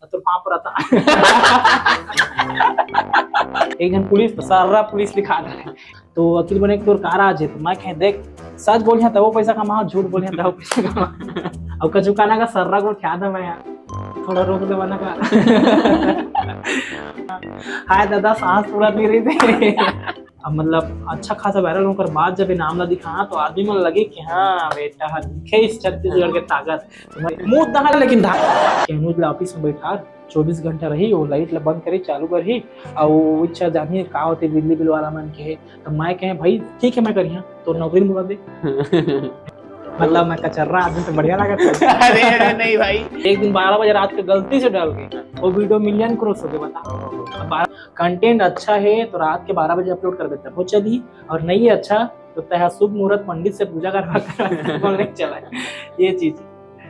तो पाप रहता एक जन पुलिस सारा पुलिस लिखा रहा है तो वकील बने तोर कार आज है तो मैं कह देख सच बोलिया तब वो पैसा कमा झूठ बोलिया तब पैसा कमा अब का चुकाना का सर्रा को क्या था मैं यार थोड़ा रोक दे बना का हाय दादा सांस पूरा नहीं रही थे अब मतलब अच्छा खासा वायरल होकर बाद जब नाम ला दिखा तो आदमी मन लगे कि हाँ बेटा दिखे इस छत्तीसगढ़ के ताकत मुंह दहा लेकिन अनुज ला ऑफिस में बैठा 24 घंटा रही वो लाइट ला बंद करी चालू करी और वो इच्छा जानी का होते बिजली बिल वाला मन के तो मैं कहे भाई ठीक है मैं करिया तो नौकरी में बुला दे मतलब मैं कचर्रा आदमी तो बढ़िया लगा अरे नहीं भाई एक दिन 12 बजे रात को गलती से डाल गई वो वीडियो मिलियन क्रॉस हो गए बता कंटेंट अच्छा है तो रात के 12 बजे अपलोड कर देता है वो चली और नहीं है अच्छा तो तह शुभ मुहूर्त पंडित से पूजा करवा कर चला ये चीज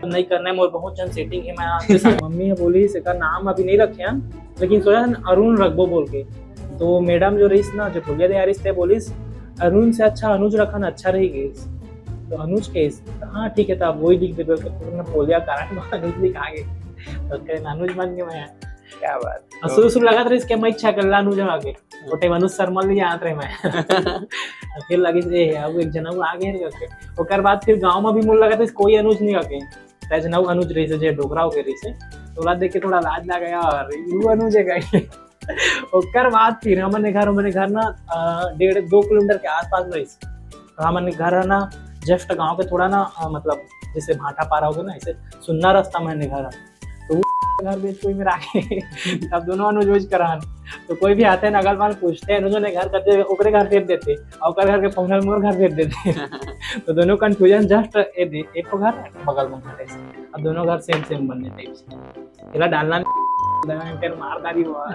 नहीं करना है मोर बहुत जन सेटिंग है मैं मम्मी बोली इसका नाम अभी नहीं रखे हैं लेकिन सोचा अरुण रखबो बोल के तो मैडम जो रही ना जो भूलिया दे थे बोलिस अरुण से अच्छा अनुज रखना अच्छा रहेगी तो अनुज के हाँ ठीक है तो आप वही लिख दे बोलिया कारण अनुज लिखा गए तो अनुज मान के मैं क्या बात शुरू लगा था इसके मैं इच्छा कर अनुज आगे छोटे अनुज शर्मा ले जात रहे मैं फिर लगी से अब एक जनऊ आगे करके ओकर बाद फिर गांव में भी मुझे लगा था कोई अनुज नहीं आके ताज जनऊ अनुज रही से जे डोगरा हो के रही से तो ला देख के थोड़ा लाज लगा यार यू अनुज है गई ओकर बाद फिर हमने घर ना 1.5-2 किलोमीटर के आसपास रही तो हमने घर ना जस्ट गांव के थोड़ा ना मतलब जैसे भाटा पारा हो गया ना ऐसे सुनना रास्ता मैंने घर तो घर बेच कोई मेरा आगे अब दोनों अनुज करान तो कोई भी आते हैं अगल माल पूछते हैं अनुजों ने घर करते ओकरे घर भेज देते और घर के पहुंचल मोर घर भेज देते तो दोनों कंफ्यूजन जस्ट एक को घर बगल में घर ऐसे अब दोनों घर सेम बनने टाइप से इला डालना फिर मारदारी हुआ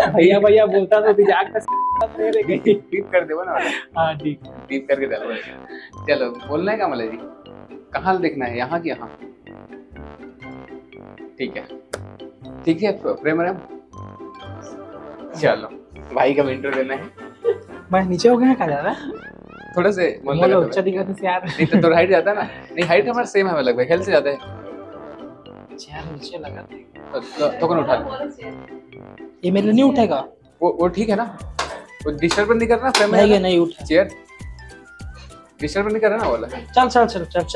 भैया भैया बोलता तो जाग टीप कर देबो ना हाँ ठीक टीप करके डालो चलो बोलना है क्या मले जी कहाँ देखना है यहाँ की यहाँ ठीक है प्रेम राम चलो भाई का इंटरव्यू देना है मैं नीचे हो गया क्या जा रहा थोड़े से बोलो अच्छा दिखा तो यार नहीं तो हाइट जाता ना नहीं हाइट हमारा सेम है लगभग हेल्थ से ज्यादा है यार नीचे लगा तो कौन उठा ये मेरे नहीं उठेगा वो ठीक है ना वो डिस्टर्ब नहीं करना फ्रेम नहीं नहीं उठा चेयर डिस्टर्ब नहीं करना वाला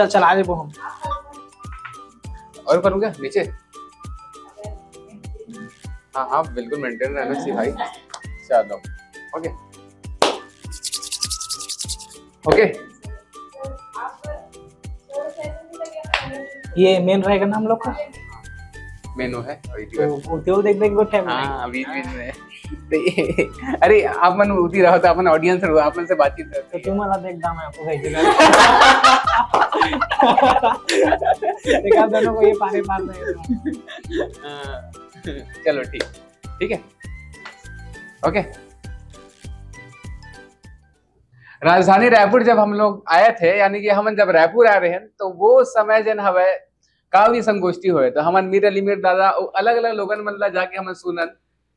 चल आ जाबो हम और करूँगा नीचे हाँ बिल्कुल मेंटेन रहना चाहिए भाई चलो ओके ये मेन रहेगा ना हम लोग का मेनू है तो देख बैठे हाँ बीच में अरे आप मन उठी रहो तो अपन ऑडियंस रहो आप मन से बातचीत करते तो तुम वाला देख दाम है आपको देखा दोनों को ये पारे मार रहे चलो ठीक है ओके राजधानी रायपुर जब हम लोग आए थे यानी कि हम जब रायपुर आ रहे हैं तो वो समय जन हवे काव्य संगोष्ठी हुए तो हमन मीर अली मीर दादा अलग अलग लोगन मतलब जाके हमन सुनन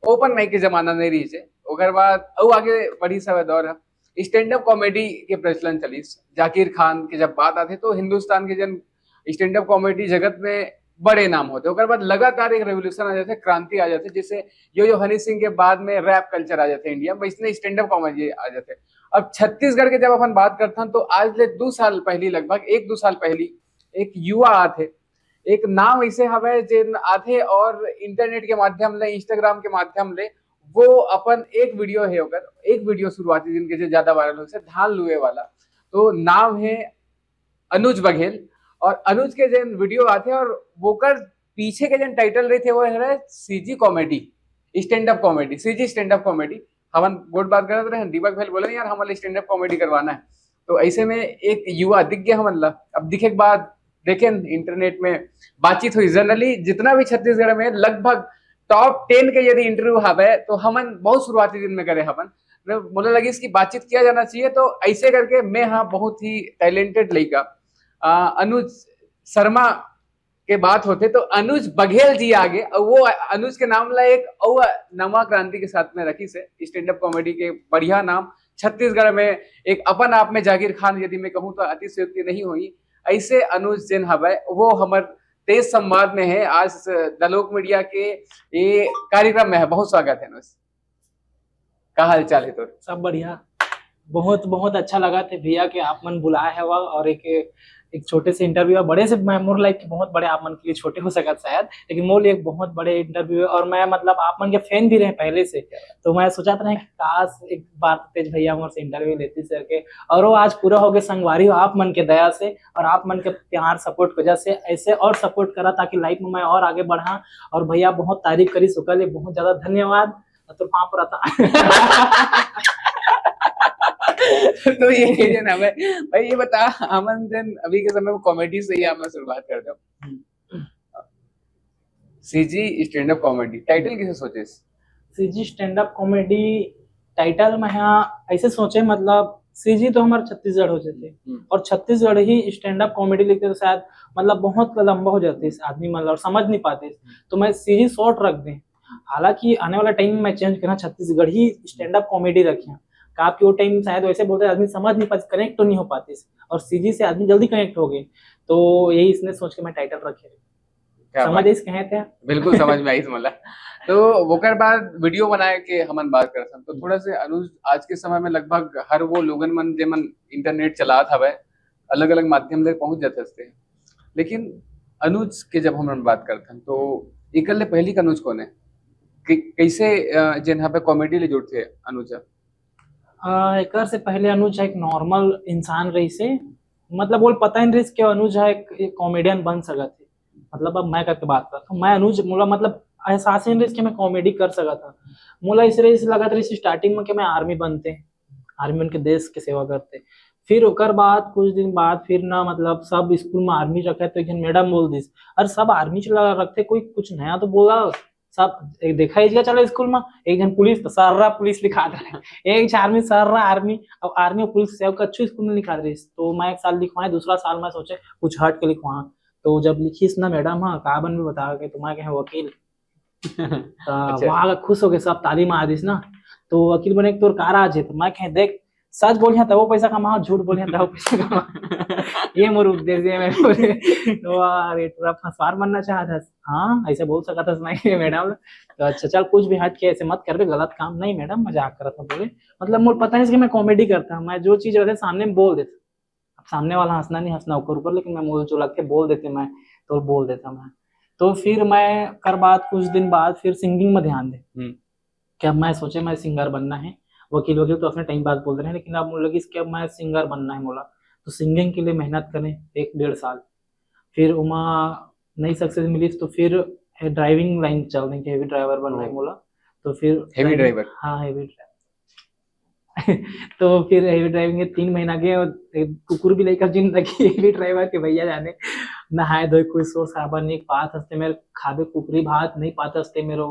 ओपन माइक के जमाना नहीं रही से ओकर बाद आगे बढ़ी समय दौर है स्टैंड अप कॉमेडी के प्रचलन चली जाकिर खान के जब बात आते तो हिंदुस्तान के जन स्टैंड अप कॉमेडी जगत में बड़े नाम होते ओकर बाद लगातार एक रेवोल्यूशन आ जाते क्रांति आ जाते जिससे यो हनी सिंह के बाद में रैप कल्चर आ जाते इंडिया में इसने स्टैंड अप कॉमेडी आ जाते अब छत्तीसगढ़ के जब अपन बात करते हैं तो आज ले 2 साल पहली लगभग 1-2 साल पहली एक युवा आते एक नाम ऐसे हवे जिन आथे और इंटरनेट के माध्यम ले इंस्टाग्राम के माध्यम ले वो अपन एक वीडियो है होकर एक वीडियो शुरुआती जिनके से ज्यादा वायरल हो से धान लुए वाला तो नाम है अनुज बघेल और अनुज के जन वीडियो आते और वोकर पीछे के जन टाइटल रहे थे वो है CG comedy stand up comedy CG stand up comedy हम बहुत बात कर रहे हैं दीपक भाई बोले यार हमारे स्टैंड अप कॉमेडी करवाना है तो ऐसे में एक युवा दिख गया हम अब दिखे के बाद देखें इंटरनेट में बातचीत हुई जनरली जितना भी छत्तीसगढ़ में लगभग टॉप 10 के यदि इंटरव्यू हवे तो हमन बहुत शुरुआती दिन में करे हमन बोले लगी इसकी बातचीत किया जाना चाहिए तो ऐसे करके मैं हाँ बहुत ही टैलेंटेड लड़का अनुज शर्मा के बात होते तो अनुज बघेल जी आगे और वो अनुज के नाम ला एक और नवा क्रांति के साथ में रखी से स्टैंड अप कॉमेडी के बढ़िया नाम छत्तीसगढ़ में एक अपन आप में जाकिर खान यदि मैं कहूँ तो अतिशयोक्ति नहीं हुई ऐसे अनुज जिन हवे वो हमर तेज संवाद में है, आज दलोक मीडिया के ये कार्यक्रम में है। बहुत स्वागत है अनुज, का हाल चाल है? तो सब बढ़िया, बहुत बहुत अच्छा लगा थे भैया कि आप मन बुलाए है वह, और एक छोटे से इंटरव्यू, बड़े से मैं मोर लाइक बहुत बड़े आप मन के लिए छोटे हो सकत शायद, लेकिन मोर लिए एक बहुत बड़े इंटरव्यू है। और मैं मतलब आप मन के फैन भी रहे पहले से, तो मैं सोचा था कि काश एक बार तेज भैया मोर से इंटरव्यू लेती सर के, और वो आज पूरा हो गया। संगवारी हो आप मन के दया से और आप मन के प्यार सपोर्ट की वजह से, ऐसे और सपोर्ट करा ताकि लाइफ में मैं और आगे बढ़ा। और भैया बहुत तारीफ करी सुकल, बहुत ज्यादा धन्यवाद। तो वहां पर आता तो ये जो ना भाई ये बता, अमन जन अभी के समय में कॉमेडी से ही हम शुरुआत करते हैं। CG stand up comedy title किसे सोचे? CG stand up comedy title में यहाँ ऐसे सोचे, मतलब सीजी तो हमारे छत्तीसगढ़ हो जाते, और छत्तीसगढ़ ही स्टैंड अप कॉमेडी लिखते तो शायद मतलब बहुत लंबा हो जाते आदमी, मतलब समझ नहीं पाते, तो मैं सीजी शॉर्ट रख दें। हालांकि आने वाला टाइम में मैं चेंज करना, छत्तीसगढ़ ही स्टैंड अप कॉमेडी रखें। आपके वो टाइम शायद वैसे बोलते आदमी समझ नहीं पाते, कनेक्ट तो नहीं हो पाते, और सीजी से आदमी जल्दी कनेक्ट हो गए, तो यही इसने सोच के मैं टाइटल रखे। समझ इस कहे थे? बिल्कुल समझ में आई मला। तो वोकर बाद वीडियो बनाए के हमन बात कर सकते, तो थोड़ा से अनुज आज के समय में लगभग हर वो लोगन मन जेमन इंटरनेट चलात हवे, अलग अलग माध्यम से पहुंच जाते हैं, लेकिन अनुज के जब हम बात करते हैं तो इकल्ले पहली का अनुज कौन है? कैसे जिन पे कॉमेडी ले जुड़ते अनुज? एक से पहले अनुज एक नॉर्मल इंसान रही से, मतलब वो पता नहीं रही कि अनुज एक कॉमेडियन बन सका थे। मतलब अब मैं करके बात करता हूँ, मैं अनुज मोला मतलब एहसास ही नहीं रही कि मैं कॉमेडी कर सका था। मोला इस लगा था स्टार्टिंग में कि मैं आर्मी बनते, आर्मी बन के देश की सेवा करते। फिर ओकर बाद कुछ दिन बाद फिर ना मतलब सब स्कूल में आर्मी रखे, तो एक मैडम बोल दी अरे सब आर्मी चला रखते, कोई कुछ नया तो बोला सब। एक देखा ही चला स्कूल में एक जन पुलिस तो सर रहा पुलिस लिखा रहे, एक आर्मी सर रहा आर्मी, अब आर्मी और पुलिस से अच्छी स्कूल में लिखा रही। तो मैं एक साल लिखवाए, दूसरा साल मैं सोचे कुछ हट के लिखवा, तो जब लिखीस ना मैडम हाँ का बन में बता के तुम्हारे कहे वकील वहां खुश हो गए, सब ताली मार दिस ना, तो वकील बने तोर कार आज है, तो मैं कहे देख सच बोलिए तब वो पैसा कमा, झूठ बोलिए तब पैसा कमा ये मोर उद्देश्य है। तो अरे तोरा फंसवार बनना चाहता था? हाँ ऐसे बोल सका था नहीं मैडम। तो अच्छा चल कुछ भी हट के ऐसे मत कर, गलत काम नहीं मैडम, मजाक कर रहा था बोले। मतलब मुझे पता है कि मैं कॉमेडी करता हूँ, मैं जो चीज रहते सामने में बोल देता, अब सामने वाला हंसना नहीं हंसना ऊपर, लेकिन मैं मुझे जो लगते बोल देते मैं, तो बोल देता मैं। तो फिर मैं कर बाद कुछ दिन बाद फिर सिंगिंग में ध्यान दे, कि अब मैं सोचे मैं सिंगर बनना है। वकील तो अपने टाइम बाद बोल रहे हैं, लेकिन अब मुझे लगी कि अब मैं सिंगर बनना है मोला, तो सिंगिंग के लिए मेहनत करें 1-1.5 साल। फिर उमा नई सक्सेस मिली, तो फिर ड्राइविंग लाइन चल रही, हेवी ड्राइवर बनना है मोला। तो फिर हेवी ड्राइवर, हाँ हेवी ड्राइवर तो फिर हेवी ड्राइविंग के 3 महीना के कुकुर भी लेकर जिंदगी हेवी ड्राइवर के भैया जाने नहाए धोए कोई शोर साबन नहीं पात हंसते मेरे खाबे कुकरी भात नहीं पात हंसते मेरे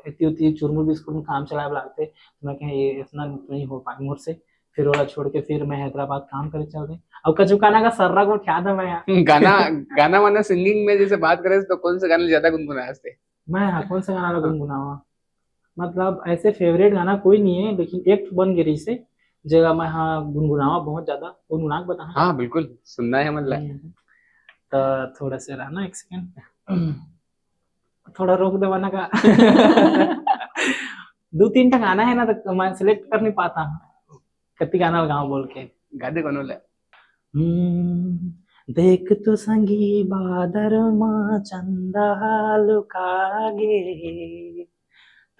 इतनी उतनी चुरमुर बिस्कुट में काम चलाए लागते। तो मैं कहे ये इतना नहीं हो पाए मोर से। फिर वाला छोड़ के फिर मैं हैदराबाद काम करे चल रही। अब कचुकाना का सर्रा को क्या था मैं यहाँ गाना वाना सिंगिंग में जैसे बात करें तो कौन सा गाना ज्यादा गुनगुनाए थे? मैं हाँ कौन सा गाना गुनगुनावा, मतलब ऐसे फेवरेट गाना कोई नहीं है, लेकिन एक बन गिरी से जगह मैं हाँ गुनगुनावा बहुत ज्यादा गुनगुना के बता। हाँ बिल्कुल सुनना है मतलब। तो थोड़ा सा रहना 1 सेकंड, थोड़ा रोक देवाना का 2-3 टा गाना है ना, तो मैं सिलेक्ट कर नहीं पाता कति गाना गाँव बोल के गादे कौन ले। देख तो संगी बादर माँ चंदा लुकागे,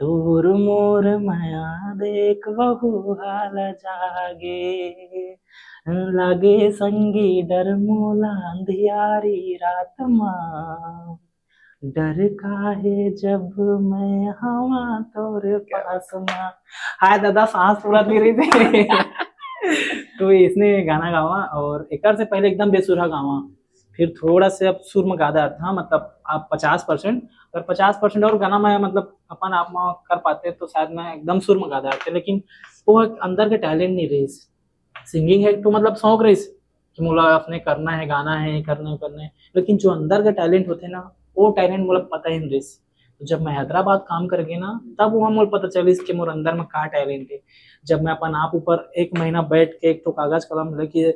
तोर मोर माया देख बहु हाल जागे, लगे संगी डर मोला अंधियारी रात माँ, डर काहे जब मैं हवा तोरे पास माँ। हाय दादा सांस पूरा दे रही थे तो इसने गाना गावा, और एक से पहले एकदम बेसुरा गावा, फिर थोड़ा से अब सुर में गादा था, मतलब आप 50%, अगर 50% और गाना मैं मतलब अपन आप में कर पाते तो शायद मैं एकदम सुर में गादा थे, लेकिन वो अंदर के टैलेंट नहीं रही। सिंगिंग है तो मतलब शौक रही कि मुला अपने करना है, गाना है करना है, लेकिन जो अंदर के टैलेंट होते ना वो टैलेंट मुझे पता ही नहीं रही। तो जब मैं हैदराबाद काम कर गया ना, तब वहाँ मुझे पता चली कि मोर अंदर में का टैलेंट है। जब मैं अपन आप ऊपर 1 महीना बैठ के एक तो कागज कलम लेके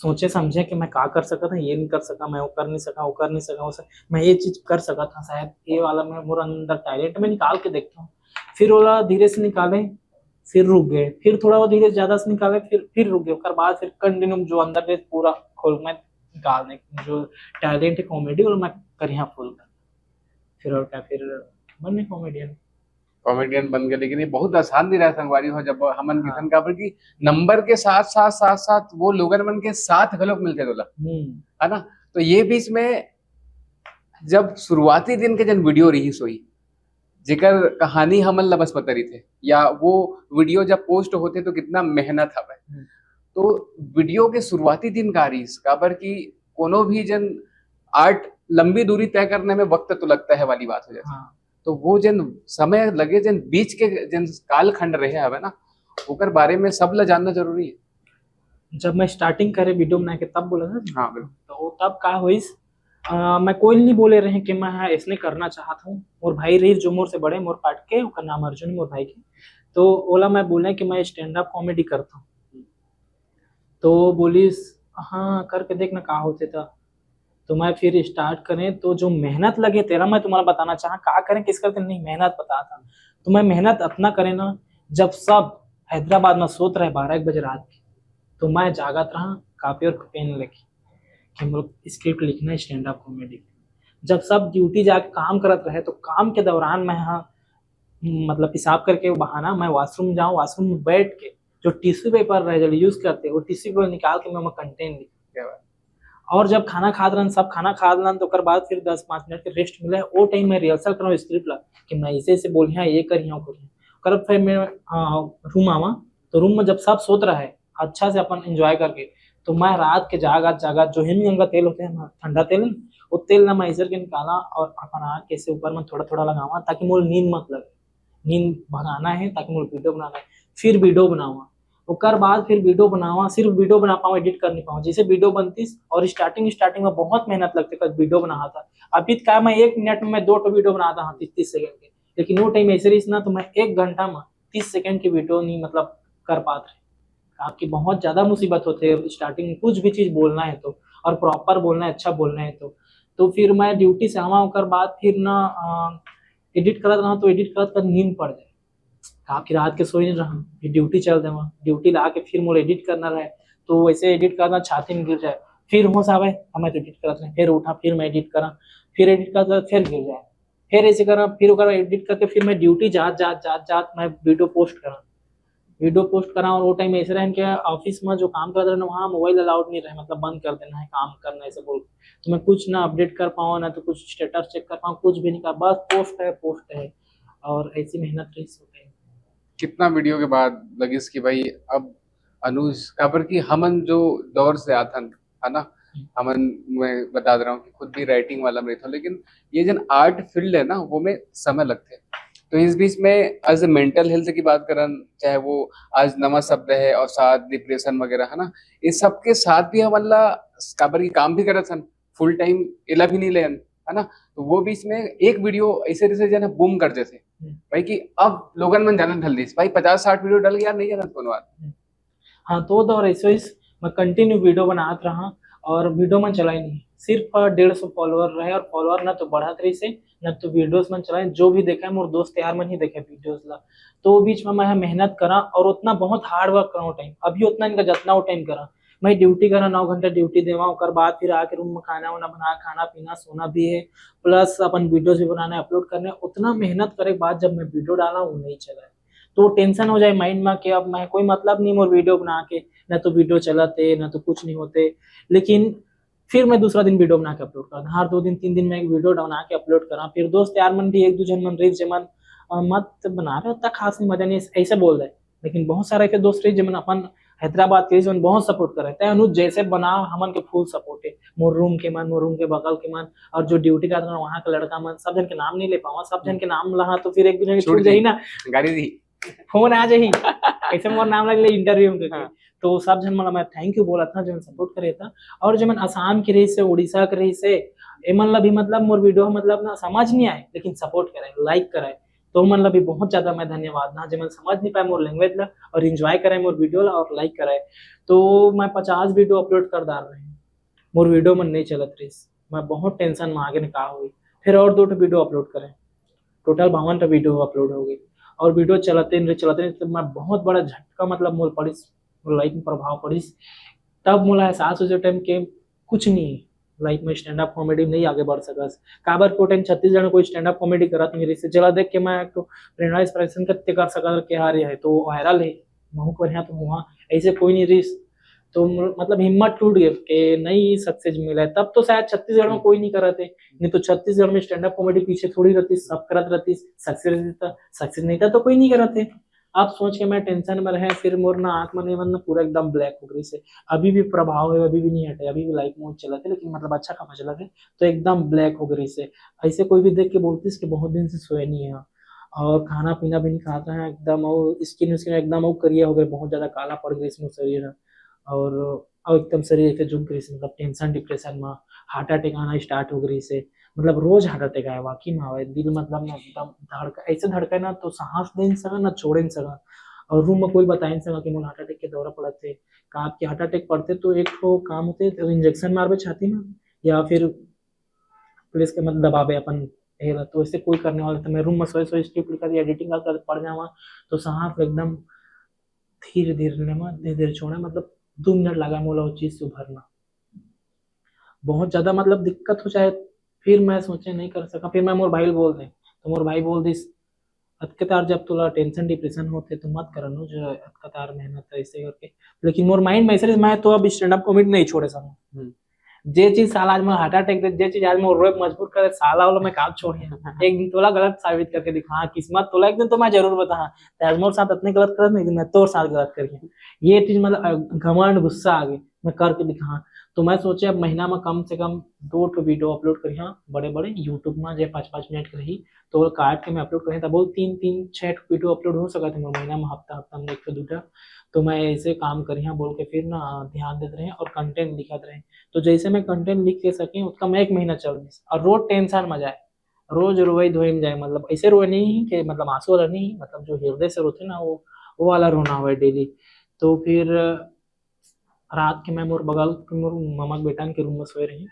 सोचे समझे कि मैं का कर सका था, ये नहीं कर सका, मैं वो कर नहीं सका, वो कर नहीं सका, मैं ये चीज कर सका था, शायद ये वाला मैं मोर अंदर टैलेंट में निकाल के देखता हूँ। फिर वाला धीरे से निकाले, फिर रुक गए, फिर थोड़ा वो धीरे ज्यादा से निकाले, फिर रुक गए, उसके बाद फिर कंटिन्यू जो अंदर के पूरा खोल मैं निकालने जो टैलेंट है कॉमेडी और मैं करिया फुल कर, फिर और क्या, फिर बनने कॉमेडियन। कॉमेडियन बन गए, लेकिन ये बहुत आसान नहीं रहा संगवारी हो जब हमन हाँ। किसन का कि नंबर के साथ साथ साथ साथ वो लोगन मन के साथ गलत मिलते तोला, है ना। तो ये बीच में जब शुरुआती दिन के जन वीडियो रही सोई जेकर कहानी हमन ला बस पता रही थे, या वो वीडियो जब पोस्ट होते तो कितना मेहनत हवे, तो वीडियो के शुरुआती दिन का रही काबर की कोनो भी जन आर्ट लंबी दूरी तय करने में वक्त तो लगता है वाली बात हो जाती है। हाँ। तो वो जन समय लगे जन बीच के जन काल खंड रहे हवे ना, ओकर बारे में सब ला जानना जरूरी है। जब मैं स्टार्टिंग करे वीडियो बना के तब बोला था, हाँ बिल्कुल। तो तब का होइस, मैं कोई नहीं बोले रहे कि मैं इसने करना चाहता हूँ। मोर भाई रही जो मोर से बड़े, मोर पाट के, उसका नाम अर्जुन, मोर भाई के, तो ओला मैं बोले कि मैं स्टैंड अप कॉमेडी करता हूँ। तो बोलिस हाँ करके देखना का होते था। तो मैं फिर स्टार्ट करें तो जो मेहनत लगे तेरा मैं तुम्हारा बताना चाहा, का करें किस करते नहीं, मेहनत बता था। तो मैं मेहनत अपना करे ना, जब सब हैदराबाद में सोत रहे 12-1 बजे रात के, तो मैं जागत रहा कापी और पेन लेके कि हम लोग स्क्रिप्ट लिखना है स्टैंड अप कॉमेडी। जब सब ड्यूटी जाके काम करत रहे, तो काम के दौरान मैं यहाँ मतलब पेशाब करके बहाना मैं वॉशरूम जाऊँ, वॉशरूम में बैठ के जो टिश्यू पेपर रहे जो यूज करते वो टिश्यू पेपर निकाल के मैं कंटेंट लिख। और जब खाना खाद रहन, सब खाना खाद रहन, तो बाद फिर 10-5 मिनट के रेस्ट मिले, वो टाइम में रिहर्सल करूँ स्क्रिप्ट ला कि मैं ऐसे ऐसे बोलिया, ये करिया कर। फिर मैं रूम आवा, तो रूम में जब सब सोत रहा है अच्छा से अपन एंजॉय करके, तो मैं रात के जागा जो हिम का तेल होते हैं ठंडा तेल, वो तेल ना मैं इधर के निकाला और अपन आँख के ऊपर में थोड़ा थोड़ा लगावा ताकि मोल नींद मत लगे। नींद भगाना है ताकि मोल वीडियो बनाना है। फिर वीडियो बनावा, उसके बाद फिर वीडियो बनावा, सिर्फ वीडियो बना पाऊँ, एडिट कर नहीं पाऊँ। जैसे वीडियो बनती और स्टार्टिंग में बहुत मेहनत लगती है वीडियो बना था। अभी क्या मैं 1 मिनट में मैं 2 वीडियो बनाता हूँ 30 सेकंड के, लेकिन वो टाइम ऐसे रही ना, तो मैं 1 घंटा में 30 सेकंड की वीडियो नहीं मतलब कर पाते रहे। आपकी बहुत ज्यादा मुसीबत होते है स्टार्टिंग में, कुछ भी चीज बोलना है तो, और प्रॉपर बोलना है, अच्छा बोलना है तो फिर मैं ड्यूटी से आवा, होकर बाद फिर ना एडिट करत रहा, तो एडिट करत कर नींद पड़ जाए, काफी रात के सोई नहीं रहा, फिर ड्यूटी चल दे, ड्यूटी ला के फिर मोर एडिट करना रहे, तो वैसे एडिट करना छाती में गिर जाए, फिर होश आवे हमें तो एडिट करते हैं, फिर उठा, फिर मैं एडिट करा, फिर एडिट करता फिर गिर जाए, फिर ऐसे करा, फिर एडिट करके फिर मैं ड्यूटी जात मैं वीडियो पोस्ट करा। और वो टाइम ऐसे रहे कि ऑफिस में जो काम करते रहे वहाँ मोबाइल अलाउड नहीं रहे, मतलब बंद कर देना है, काम करना ऐसे बोल, तो मैं कुछ ना अपडेट कर पाऊँ, ना तो कुछ स्टेटस चेक कर पाऊँ, कुछ भी नहीं कर, बस पोस्ट है और ऐसी मेहनत रही होती है। कितना वीडियो के बाद लगिस कि भाई अब अनुज काबर की हमन जो दौर से आथन, है ना, हमन मैं बता दे रहा हूँ कि खुद भी राइटिंग वाला में था, लेकिन ये जन आर्ट फील्ड है ना, वो में समय लगते हैं। तो इस बीच में एज ए मेंटल हेल्थ की बात करन, चाहे वो आज नवा शब्द है और साथ डिप्रेशन वगैरह, है ना, इस सब के साथ भी हमन ला काबर की काम भी करत हन, फुल टाइम इला भी नहीं लेन, है ना। तो वो बीच में एक वीडियो ऐसे जन बूम कर देते भाई कि अब लोगन मन जानत ढल दिस भाई 50-60 वीडियो डल गया, नहीं जानत कोनो बात। हाँ, तो दौर ऐसे मैं कंटिन्यू वीडियो बनात रहा और वीडियो में चलाई नहीं, सिर्फ 150 फॉलोअर रहे, और फॉलोअर ना तो बढ़त रही से न तो वीडियोस में चलाए, जो भी देखा है मोर दोस्त यार मन ही देखे वीडियोस ला। तो बीच में मैं मेहनत करा और उतना बहुत हार्ड वर्क करा टाइम, अभी उतना इनका जितना वो टाइम करा, मैं ड्यूटी करा 9 घंटा ड्यूटी देवा, और बाद फिर आके रूम में खाना वाना बना, खाना पीना सोना भी है, प्लस अपन वीडियोस भी बनाना अपलोड करने, उतना मेहनत करे बाद जब मैं वीडियो डाला वो नहीं चला, तो टेंशन हो जाए माइंड में कि अब मैं कोई मतलब नहीं मोर वीडियो बना के, ना तो वीडियो चलाते ना तो कुछ नहीं होते। लेकिन फिर मैं दूसरा दिन वीडियो बना के अपलोड करता, हर 2 दिन 3 दिन में एक वीडियो बना के अपलोड करा। फिर दोस्त यार मन भी 1-2 जन मन रही जमन मत बना रहे उतना खास नहीं, मजा नहीं ऐसे बोल रहे, लेकिन बहुत सारे के दोस्त रही जमन अपन हैदराबाद के जमन बहुत सपोर्ट कर रहे थे, अनुज जैसे बना हमन के फुल सपोर्ट है, मोर रूम के मन, मोर रूम के बगल के मन, और जो ड्यूटी करता है वहाँ का लड़का मन, सब जन के नाम नहीं ले पावा, सब जन के नाम लहा तो फिर एक दूसरे छूट जाही ना, गाड़ी दी फोन आ जाही ऐसे मोर नाम लग इंटरव्यू में हाँ। तो सब जन मला मैं थैंक यू बोला था जो सपोर्ट करे था, और जो मन आसाम की रही से, उड़ीसा के रही से, एमन ला भी मतलब मोर वीडियो मतलब ना समझ नहीं आए, लेकिन सपोर्ट करे, लाइक करे, तो मतलब भी बहुत ज्यादा मैं धन्यवाद ना, जब मैं समझ नहीं पाया मोर लैंग्वेज ला और एंजॉय करे मोर वीडियो ला और लाइक करे, तो मैं 50 वीडियो अपलोड कर डाल रहे हैं, मोर वीडियो मन नहीं चलत रही, मैं बहुत टेंशन में आगे निकाह हुई, फिर और 2 वीडियो अपलोड करें, टोटल 52 वीडियो अपलोड हो गई, और वीडियो चलाते नहीं तो मैं बहुत बड़ा झटका मतलब मोर पड़ी, मोर लाइफ में प्रभाव पड़ी, तब मोला एहसास हो टाइम के कुछ नहीं लाइफ में स्टैंड अप कॉमेडी नहीं आगे बढ़ सकस, काबर को टाइम छत्तीसगढ़ में कोई स्टैंड अप कॉमेडी करत मेरे से चला देख के मैं एक तो प्रेरणा इंस्पिरेशन करते कर सका के हार है तो वायरल है महू कर यहाँ तो वहाँ ऐसे कोई नहीं रही, तो मतलब हिम्मत टूट गई कि नहीं सक्सेस मिला है, तब तो शायद छत्तीसगढ़ में कोई नहीं कर रहे थे, नहीं तो छत्तीसगढ़ में स्टैंड अप कॉमेडी पीछे थोड़ी रहती, सब करत रहती, सक्सेस नहीं था तो कोई नहीं कर रहे थे। अब सोच के मैं टेंशन में रहे, फिर मोर ना आंख में मन पूरा एकदम ब्लैक हो गई से, अभी भी प्रभाव है, अभी भी नहीं हटे, अभी भी लाइफ मोड चला थे, लेकिन मतलब अच्छा खासा चला थे, तो एकदम ब्लैक हो गई से, ऐसे कोई भी देख के बोलती कि बहुत दिन से सोए नहीं है और खाना पीना भी नहीं खाता है एकदम, और स्किन एकदम वो करिया हो गए, बहुत ज्यादा काला पड़ गई इसमें शरीर, और एकदम शरीर के झुक गई से, मतलब टेंशन डिप्रेशन में हार्ट अटैक आना स्टार्ट हो गई से, मतलब रोज हार्ट अटैक आए वाकई में आवे, दिल मतलब ना एकदम धड़का ऐसे धड़का ना तो सांस दे नहीं सका ना छोड़ नहीं सका, और रूम में कोई बता नहीं सका कि मुझे हार्ट अटैक के दौरा पड़े थे, कहा आपके हार्ट अटैक पड़ते तो एक तो काम होते तो इंजेक्शन मारबे छाती में, या फिर पुलिस के मतलब दबावे अपन हेला, तो ऐसे कोई करने वाला था, मैं रूम में सोए सोए स्क्रिप्ट लिखा दी एडिटिंग कर पड़ जावा, तो सांस एकदम धीरे धीरे लेमा धीरे धीरे छोड़ा, मतलब 2 मिनट लगा मोला वो चीज से उभरना, बहुत ज्यादा मतलब दिक्कत हो जाए, फिर मैं सोचे नहीं कर सका, फिर मैं मोर भाई बोल दे, तो मोर भाई बोल दिस अतकतार जब तुला टेंशन डिप्रेशन होते तो मत करनो जो अतकतार मेहनत ऐसे करके, लेकिन मोर माइंड में ऐसे मैं तो अब स्टैंड अप कॉमेडी नहीं छोड़े सकूं, जे चीज साला आज मैं हार्ट अटैक दे, जे चीज आज मैं रोए मजबूर करे साला वाला मैं काम छोड़ एक दिन तोला गलत साबित करके दिखा, किस्मत तोला एक दिन तो मैं जरूर बता, आज मोर साथ इतने गलत करत नहीं, मैं तोर साथ गलत करके, ये चीज मतलब घमंड गुस्सा आ गई, मैं करके दिखा, तो मैं सोचे अब महीना में कम से कम 2 वीडियो अपलोड करिए बड़े बड़े यूट्यूब में, जो 5-5 मिनट की रही तो काट के मैं अपलोड करें, तब वो 3-6 वीडियो अपलोड हो सका था महीना में, हफ्ता हफ्ता में 1-2, तो मैं ऐसे काम करिए बोल के फिर ना ध्यान देते रहे और कंटेंट लिखते रहे, तो जैसे मैं कंटेंट लिख के सके उसका मैं 1 महीना चल गई, और रोज टेंशन में जाए, रोज रोए धोए में जाए, मतलब ऐसे रोए नहीं कि मतलब आंसू वाला नहीं, मतलब जो हृदय से रोते ना वो वाला रोना हुआ डेली, तो फिर रात के मैं मोर बगल के मोर मामा के बेटा के रूम में सोए रही,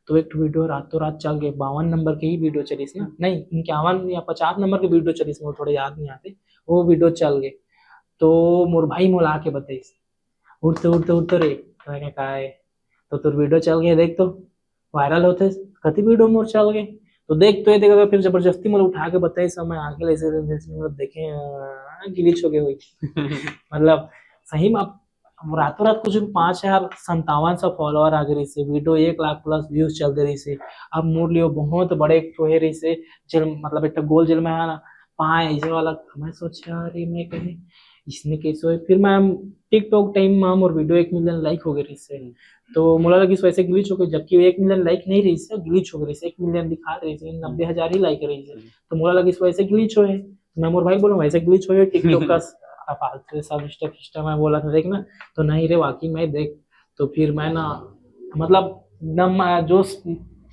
तो एक वीडियो रातों रात चल गए, 52 नंबर की ही वीडियो चली ना, नहीं 51 या 50 नंबर की वीडियो चली, मुझे थोड़े याद नहीं आते, वो वीडियो चल गए, तो मोर भाई मोला के बताइस उठते उठते उठते रे का है, तो तुर वीडियो चल गए देख तो वायरल होते कति वीडियो मोर चल गए, तो देख तो ये देखा फिर जबरदस्ती मुझे उठा के बताई सब, मैं आगे ऐसे मतलब देखे गिलीच हो गए हुई मतलब सही में रातों रात कुछ 5,5700 फॉलोअर आ गए से, वीडियो 1 लाख प्लस व्यूज चल रही से, अब मोर लियो बहुत बड़े टोहे रही से, जेल मतलब एक गोल जेल में है ना पाए ऐसे वाला, मैं सोचा अरे मैं कहीं इसने कैसे हुए, फिर मैं टिकटॉक टाइम में मोर वीडियो 1 मिलियन लाइक हो गई से, तो मुझे लगी वैसे ग्लिच हो गई, जबकि 1 मिलियन लाइक नहीं रही से, ग्लिच हो गई से, 1 मिलियन दिखा रही से, 90,000 ही लाइक रही से, तो मुझे लगी वैसे ग्लिच हो है, मैं मोर भाई बोलूँ वैसे ग्लिच हो है टिकटॉक का फालतू सब सिस्टम है, बोला था देख ना, तो नहीं रे वाकई में देख, तो फिर मैं ना मतलब एकदम जोश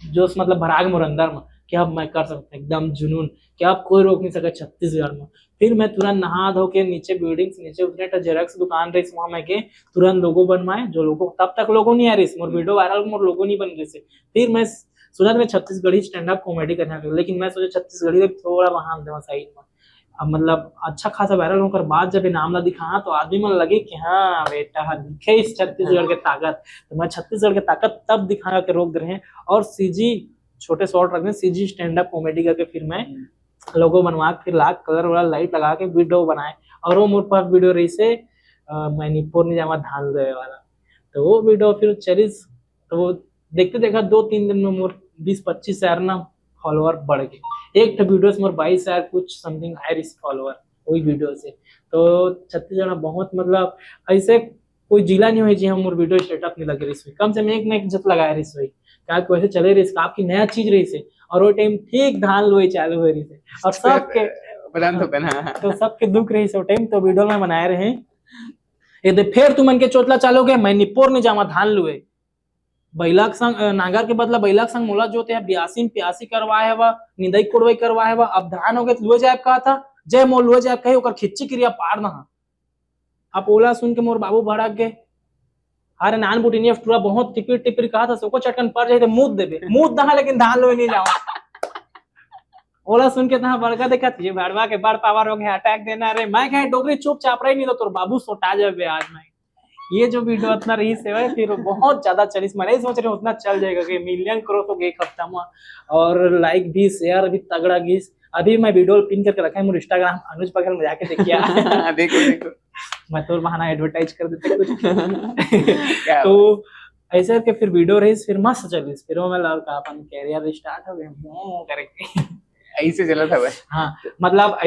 जोश मतलब भराग मोर अंदर में कि अब मैं कर सकता एकदम जुनून कि अब कोई रोक नहीं सका छत्तीसगढ़ में, फिर मैं तुरंत नहा धो के नीचे बिल्डिंग से नीचे उतरे, तो जेरॉक्स दुकान रही वहां मैं के तुरंत लोगो बनवाए, जो लोगो तब तक लोगो नहीं आ रही मोर वीडियो वायरल मोर लोगो नहीं बन रही से, फिर मैं सोचा मैं छत्तीसगढ़ी स्टैंड अप कॉमेडी करना, लेकिन मैं सोचा छत्तीसगढ़ी थोड़ा वहां दे साइड में, अब मतलब अच्छा खासा वायरल होकर बाद जब नाम ला दिखा तो आदमी मन लगे कि हाँ बेटा दिखे इस छत्तीसगढ़ के ताकत, तो मैं छत्तीसगढ़ के ताकत तब दिखा के रोक दे रहे हैं, और सीजी छोटे शॉर्ट रख रहे सीजी स्टैंड अप कॉमेडी करके, फिर मैं लोगो बनवा के फिर लाख कलर वाला लाइट लगा के वीडियो बनाए, और वो मोर पास वीडियो रही से मणिपुर नहीं जावा धान दे वाला, तो वो वीडियो फिर चली, तो वो देखते देखा 2-3 दिन में मोर 20-25 हजार ना फॉलोअर बढ़ गए, एक तो वीडियो से मोर 22 हजार कुछ समथिंग आए फॉलोअर वही वीडियो से, तो छत्तीसगढ़ में बहुत मतलब ऐसे कोई जिला नहीं हुई जी हम मोर वीडियो स्टेटअप नहीं लगे रही, कम से कम एक ना एक जत लगाए रही, क्या वैसे चले रही आपकी नया चीज रही से, और वो टाइम ठीक धान लोई चालू हो रही से, और सबके तो सबके दुख रही से टाइम, तो वीडियो में बनाए रहे ये फिर तुम मन के चोतला चालो गए मैं निपोर नहीं जावा धान लुए, बैलाक संग नांगर के बदला बैलाक संग मोला जो ते 82 83 करवाए है वा निंदाई कोड़वाई करवाए है वा अब धान हो गए लुए जाए कहा था जय मोल लुए जाए कहे ओकर खिच्ची क्रिया पार ना अब ओला सुन के मोर बाबू भड़क गए अरे नान बुटिनिया पूरा बहुत टिपिर टिपिर कहा था सबको चटकन पड़ जाए मुंह देबे मुंह दहा लेकिन धान लोए नहीं जाओ ओला सुन के तहा बड़का देखा तुझे भड़वा के बड़ पावर हो गया अटैक देना रे मैं कहे डोगरी चुपचाप रही नहीं तो तोर बाबू सोटा जाबे आज मैं ये जो वीडियो उतना रही से फिर बहुत ज्यादा चली मैं नहीं सोच रहे उतना चल जाएगा कि मिलियन क्रॉस हो गए एक हफ्ता में और लाइक भी शेयर भी तगड़ा गीस अभी मैं वीडियो पिन करके रखा है मेरे इंस्टाग्राम अनुज बघेल में जाके देखिए देखो देखो मैं तो बहाना एडवर्टाइज कर देते कुछ तो ऐसे करके फिर वीडियो रही फिर मस्त चली फिर मैं लगा अपन कैरियर स्टार्ट हो गए करके ऐसे चला था भाई हाँ मतलब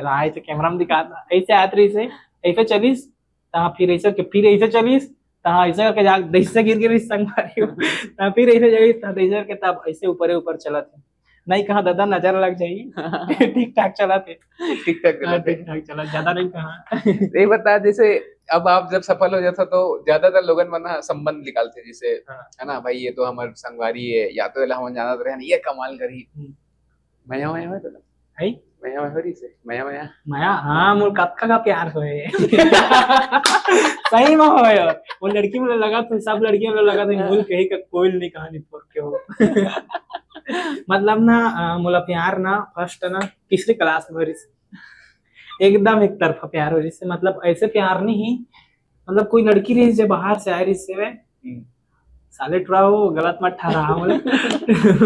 राय तो कैमरा में दिखाता ऐसे आत रही से ऐसे चलीस तहाँ फिर ऐसे चलीस तहाँ ऐसे करके जा ऐसे गिर संग मारी तहाँ फिर ऐसे जगह तहाँ ऐसे करके तब ऐसे ऊपर चला थे नहीं कहा दादा नजर लग जाएगी ठीक ठाक चला थे ठीक ठाक चला ज्यादा नहीं कहा ये बता जैसे अब आप जब सफल हो जाता तो ज्यादातर लोगन मना संबंध निकालते जैसे है ना भाई ये तो हमारे संगवारी है या तो हम जाना तो रहे ये कमाल करी मया मया है तो है मया मया हरी से मया मया मया हाँ मोर कत्का का प्यार होए सही में होए वो लड़की में लगा तो सब लड़कियों में लगा तो मूल कही का कोई नहीं कहानी पर के हो मतलब ना मोला प्यार ना फर्स्ट ना तीसरी क्लास में एकदम एक तरफा प्यार हो जिससे मतलब ऐसे प्यार नहीं मतलब कोई लड़की रही जो बाहर से आ रही से साले टुरा हो गलत मत ठहरा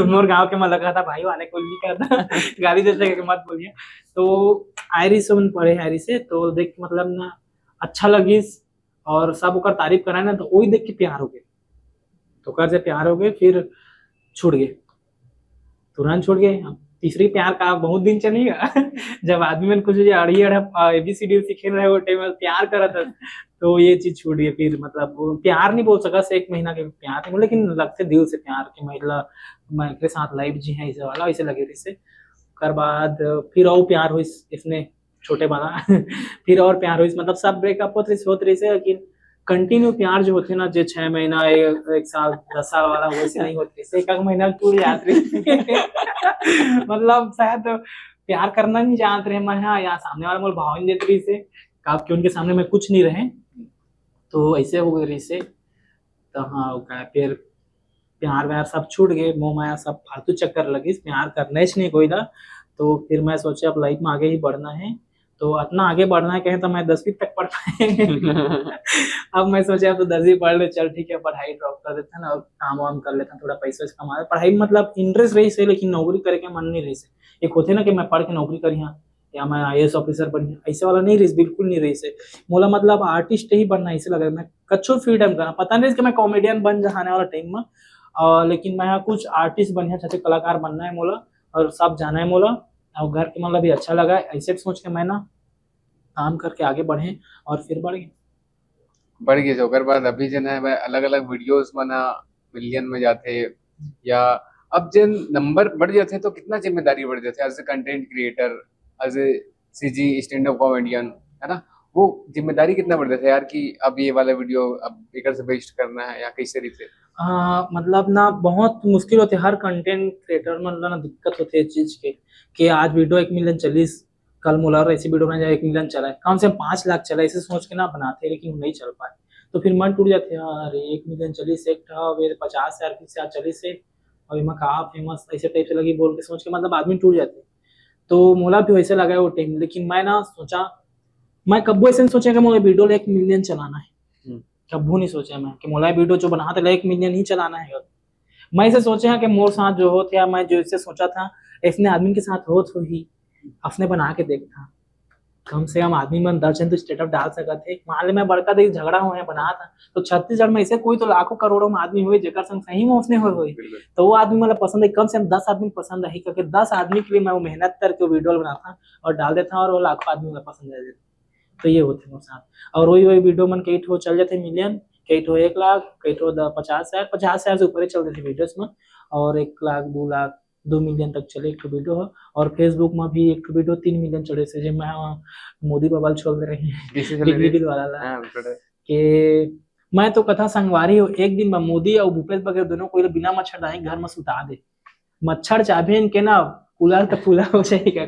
मोर गांव के मैं लगा था भाई आने को नहीं कहता गाली देते कि मत बोलिए तो आयरी से पढ़े आयरी से तो देख मतलब ना अच्छा लगी और सब ओकर तारीफ कराए ना तो वही देख के प्यार हो गए तो कर से प्यार हो गए फिर छूट गए तुरंत छूट गए तीसरी प्यार का बहुत दिन चलेगा जब आदमी में कुछ अड़ी ABCD सीखे रहे वो टाइम में प्यार करा था तो ये चीज छूट गई फिर मतलब प्यार नहीं बोल सका से 1 महीना के प्यार नहीं लेकिन लगते दिल से प्यार की महिला मैं के साथ लाइफ जी है ऐसे वाला ऐसे लगे रही कर बाद फिर और प्यार हुई इसने छोटे वाला फिर और प्यार हुई मतलब सब ब्रेकअप होते रही से लेकिन कंटिन्यू प्यार जो होते ना जो 6 महीना 1 साल 10 साल वाला वैसे नहीं होती एक महीना टूट जाती मतलब शायद प्यार करना नहीं जानते रहे मैं या सामने वाला मोल भाव नहीं देते रही से कि उनके सामने में कुछ नहीं रहे तो ऐसे हो गए रही से तो हाँ फिर प्यार व्यार सब छूट गए मोह माया सब फालतू चक्कर लगी प्यार करना ही नहीं कोई था तो फिर मैं सोचा अब लाइफ में आगे ही बढ़ना है तो इतना आगे बढ़ना है कहें तो मैं 10वीं तक पढ़ पाए अब मैं सोचा अब तो 10वीं पढ़ ले चल ठीक है पढ़ाई ड्रॉप कर देता है ना काम वाम कर लेता थोड़ा पैसा कमा पढ़ाई मतलब इंटरेस्ट रही से लेकिन नौकरी करे के मन नहीं रही से एक होते ना कि मैं पढ़ के नौकरी करी या मैं IAS ऑफिसर बनी ऐसे वाला नहीं रही बिल्कुल नहीं रही से मोला मतलब आर्टिस्ट ही बनना ऐसे लगा मैं कच्छो फ्रीडम करना पता नहीं कि मैं कॉमेडियन बन जाने वाला टाइम में लेकिन मैं कुछ आर्टिस्ट बनना चाहते कलाकार बनना है मोला और सब जाना है मोला और घर के मतलब भी अच्छा लगा ऐसे सोच के मैं ना काम करके आगे बढ़े और फिर बढ़ गए जो बाद अभी जन है अलग अलग वीडियोस बना मिलियन में जाते या अब जन नंबर बढ़ जाते तो कितना जिम्मेदारी बढ़ जाते as a content creator as a CG stand up comedian है ना वो जिम्मेदारी कितना बढ़ जाता है यार कि अब ये वाला वीडियो अब एक से बेस्ट करना है या कैसे रीते मतलब ना बहुत मुश्किल होती है हर कंटेंट क्रिएटर में ना दिक्कत होती है चीज के कि आज वीडियो 1 मिलियन चलीस कल मुलार ऐसी वीडियो बनाए 1 मिलियन चला है कम से कम 5 लाख चला ऐसे सोच के ना बनाते लेकिन नहीं चल पाए तो फिर मन टूट जाते यार 1 मिलियन चलीस एक था फिर 50,000 से चलीस से और इमा कहा फेमस ऐसे टाइप से लगी बोल के सोच के मतलब आदमी टूट जाते तो मोला भी वैसे लगा वो टाइम लेकिन मैं ना सोचा मैं कब्बू ऐसे सोचा कि मुझे वीडियो 1 मिलियन चलाना है कब्बू नहीं सोचा मैं कि मोला वीडियो जो बनाते 1 मिलियन ही चलाना है मैं इसे सोचा कि मोर साथ जो हो या मैं जो इससे सोचा था ऐसे आदमी के साथ हो तो ही अपने बना के देखता कम से कम आदमी मन दर्शन तो स्टेटअप डाल सका थे मान में बड़का देख झगड़ा हुए बना था तो छत्तीसगढ़ में ऐसे कोई तो लाखों करोड़ों में आदमी हुए जेकर संग सही में उसने हुए तो वो आदमी मतलब पसंद है कम से कम 10 आदमी पसंद है क्योंकि 10 आदमी के लिए मैं वो मेहनत करके वीडियो बनाता और डाल देता और वो लाखों आदमी मतलब पसंद आ जाते तो ये होते मेरे साथ और वही वीडियो मन कई ठो चल जाते मिलियन कई ठो 1 लाख कई ठो 50,000 से ऊपर ही चलते थे वीडियोस में और 1 लाख 2 लाख 2 मिलियन तक चले एक वीडियो हो और फेसबुक में भी एक वीडियो 3 मिलियन चले से जो मैं मोदी बाबा छोड़ दे रहे हैं बिजली बिल वाला के मैं तो कथा संगवारी हो, एक दिन मोदी और भूपेश बघेल दोनों को बिना मच्छरदानी घर में सुता दे, मच्छर चाबे इनके ना फूला तो फूला हो जाएगा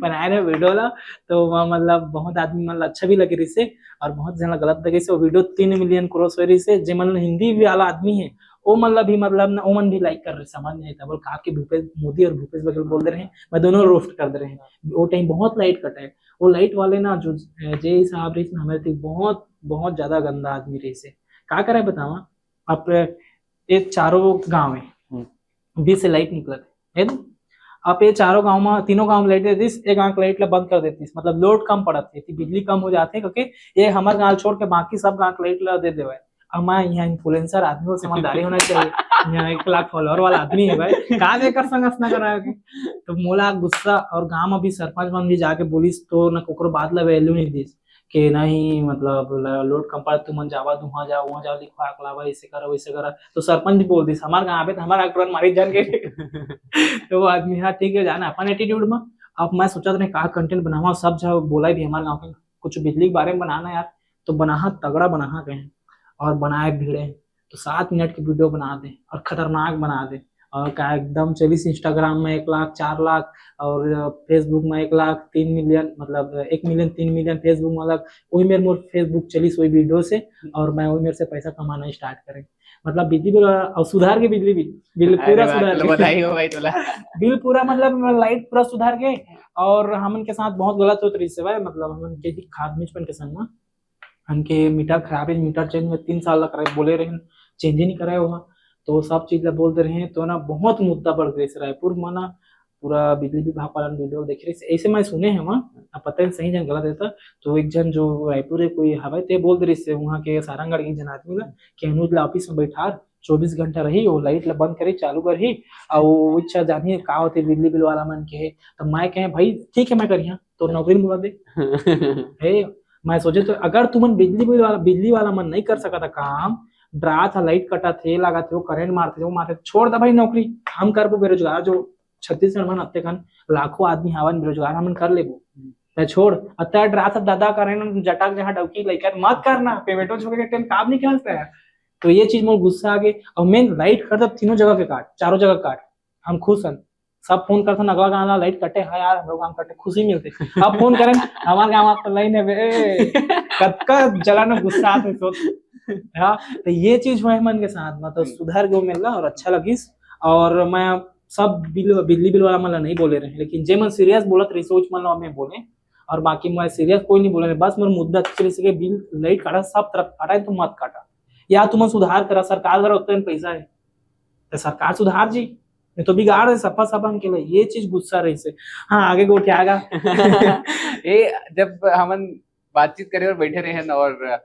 बनाए रहे वीडियो ला। तो वहाँ मतलब बहुत आदमी मतलब अच्छा भी लगे रही से और बहुत जना गलत लगे से। वो वीडियो 3 मिलियन क्रॉस हो रही से, जे मतलब हिंदी भी वाला आदमी है वो मतलब भी मतलब ना ओमन भी लाइक कर रहे, समझ नहीं आता बोल कहा कि भूपेश मोदी और भूपेश बघेल बोल दे रहे हैं, मैं दोनों रोस्ट कर दे रहे हैं। वो टाइम बहुत लाइट कटा है, वो लाइट वाले ना जो जय साहब रही हमारे थी बहुत बहुत ज्यादा गंदा आदमी रही से। क्या करे बतावा, अब ये चारों गांव है 20 से लाइट निकलत है ना, अब ये चारों गांव में तीनों गांव में लाइट देती, एक गांव लाइट ला बंद कर देती, मतलब लोड कम पड़त है, बिजली कम हो जाती है, क्योंकि ये हमारे गांव छोड़ के बाकी सब गांव लाइट ला दे देवे। अब मैं यहाँ इन्फ्लुएंसर आदमी को समझदारी होना चाहिए, यहाँ 1 लाख फॉलोअर वाला आदमी है भाई, कहा देकर संगस ना कराओगे। तो मोला गुस्सा, और गांव में भी सरपंच मन भी जाके बोलिस तो ना कोकरो बात ला वैल्यू नहीं दी कि नहीं मतलब लोड कम पड़ा तुम जावा वहां जाओ वहां जाओ लिखवा अकलावा ऐसे करो वैसे करो। तो सरपंच भी बोल दी हमारे गाँव पे तो हमारा तुरंत मारी जान के तो वो आदमी हाँ ठीक है जाना अपन एटीट्यूड में। अब मैं सोचा था कहा कंटेंट बनावा, सब जगह बोला भी हमारे गाँव के कुछ बिजली के बारे में बनाना यार, तो बना तगड़ा बना गए और बनाए भिड़े, तो 7 मिनट की वीडियो बना दे और खतरनाक बना दे और क्या एकदम 24 इंस्टाग्राम में 1 लाख 4 लाख और फेसबुक में 1 लाख 3 मिलियन, मतलब 1 मिलियन 3 मिलियन फेसबुक, मतलब वही मेरे मोर फेसबुक चली वही वीडियो से और मैं वही मेरे से पैसा कमाना स्टार्ट करें। मतलब बिजली बिल और सुधार के बिजली बिल पूरा सुधार के बधाई हो भाई तुला बिल पूरा मतलब लाइट पूरा सुधार के। और हमन के साथ बहुत गलत होत रही से भाई, मतलब हमन के खाद मिचपन के संग में हमके मीटर खराब है, मीटर चेंज में 3 साल लग रहे बोले रहे चेंज ही नहीं कराए वहाँ, तो सब चीज ला बोल दे रहे हैं। तो ना बहुत मुद्दा बढ़ गई रायपुर में ना, पूरा बिजली विभाग वाला वीडियो देख रहे ऐसे मैं सुने हैं वहाँ, अब पता नहीं सही जन गलत रहता। तो एक जन जो रायपुर है कोई हवा ते बोल दे रही से वहाँ के सारंगढ़ एक जन आदमी ला कि अनुज ला ऑफिस में बैठा 24 घंटा रही, वो लाइट ला बंद करी चालू करी और वो इच्छा जानिए का होते बिजली बिल वाला मन के। तो मैं कहे भाई ठीक है मैं करिया तो नौकरी बुला दे हे। मैं सोचे तो अगर तुमन बिजली वाला मन नहीं कर सका था काम, डरा था लाइट कटा थे लगा थे वो करंट मारते वो मारते, छोड़ दा भाई नौकरी, हम करबो बेरोजगार जो छत्तीसगढ़ में अत्ते खन लाखों आदमी हवन बेरोजगार हमन कर लेबो। ते छोड़ अत्ते डरा था दादा करंट जटाक जहां डौकी लेकर मत करना पेमेंटो छोड़ के टाइम काम नहीं करता है। तो ये चीज मोर गुस्सा आ गई। और मेन लाइट कर तीनों जगह के काट, चारों जगह काट, हम खुश हन, सब फोन करते अगला गाँव लाइट कटे हाँ यार हम लोग गाँव कटे खुशी मिलते, अब फोन करें हमारे गाँव तो लाइन है कतका जलाना गुस्सा आते सोच। हाँ तो ये चीज हुआ मन के साथ मतलब सुधार गो मिल रहा और अच्छा लगिस। और मैं सब बिजली बिल वाला मतलब नहीं बोले रहे, लेकिन जे मन सीरियस बोलत रही सोच मन में बोले, और बाकी मैं सीरियस कोई नहीं बोले रहे, बस मेरा मुद्दा चले सके बिल लाइट काटा सब तरफ काटा है, तुम मत काटा या तुम सुधार करा, सरकार जरा उतना पैसा है तो सरकार सुधार जी, नहीं तो बिगाड़ है सपा सबन के लिए। ये चीज गुस्सा रही से। हाँ आगे को उठाएगा ये जब हमन बातचीत करे और बैठे रहे और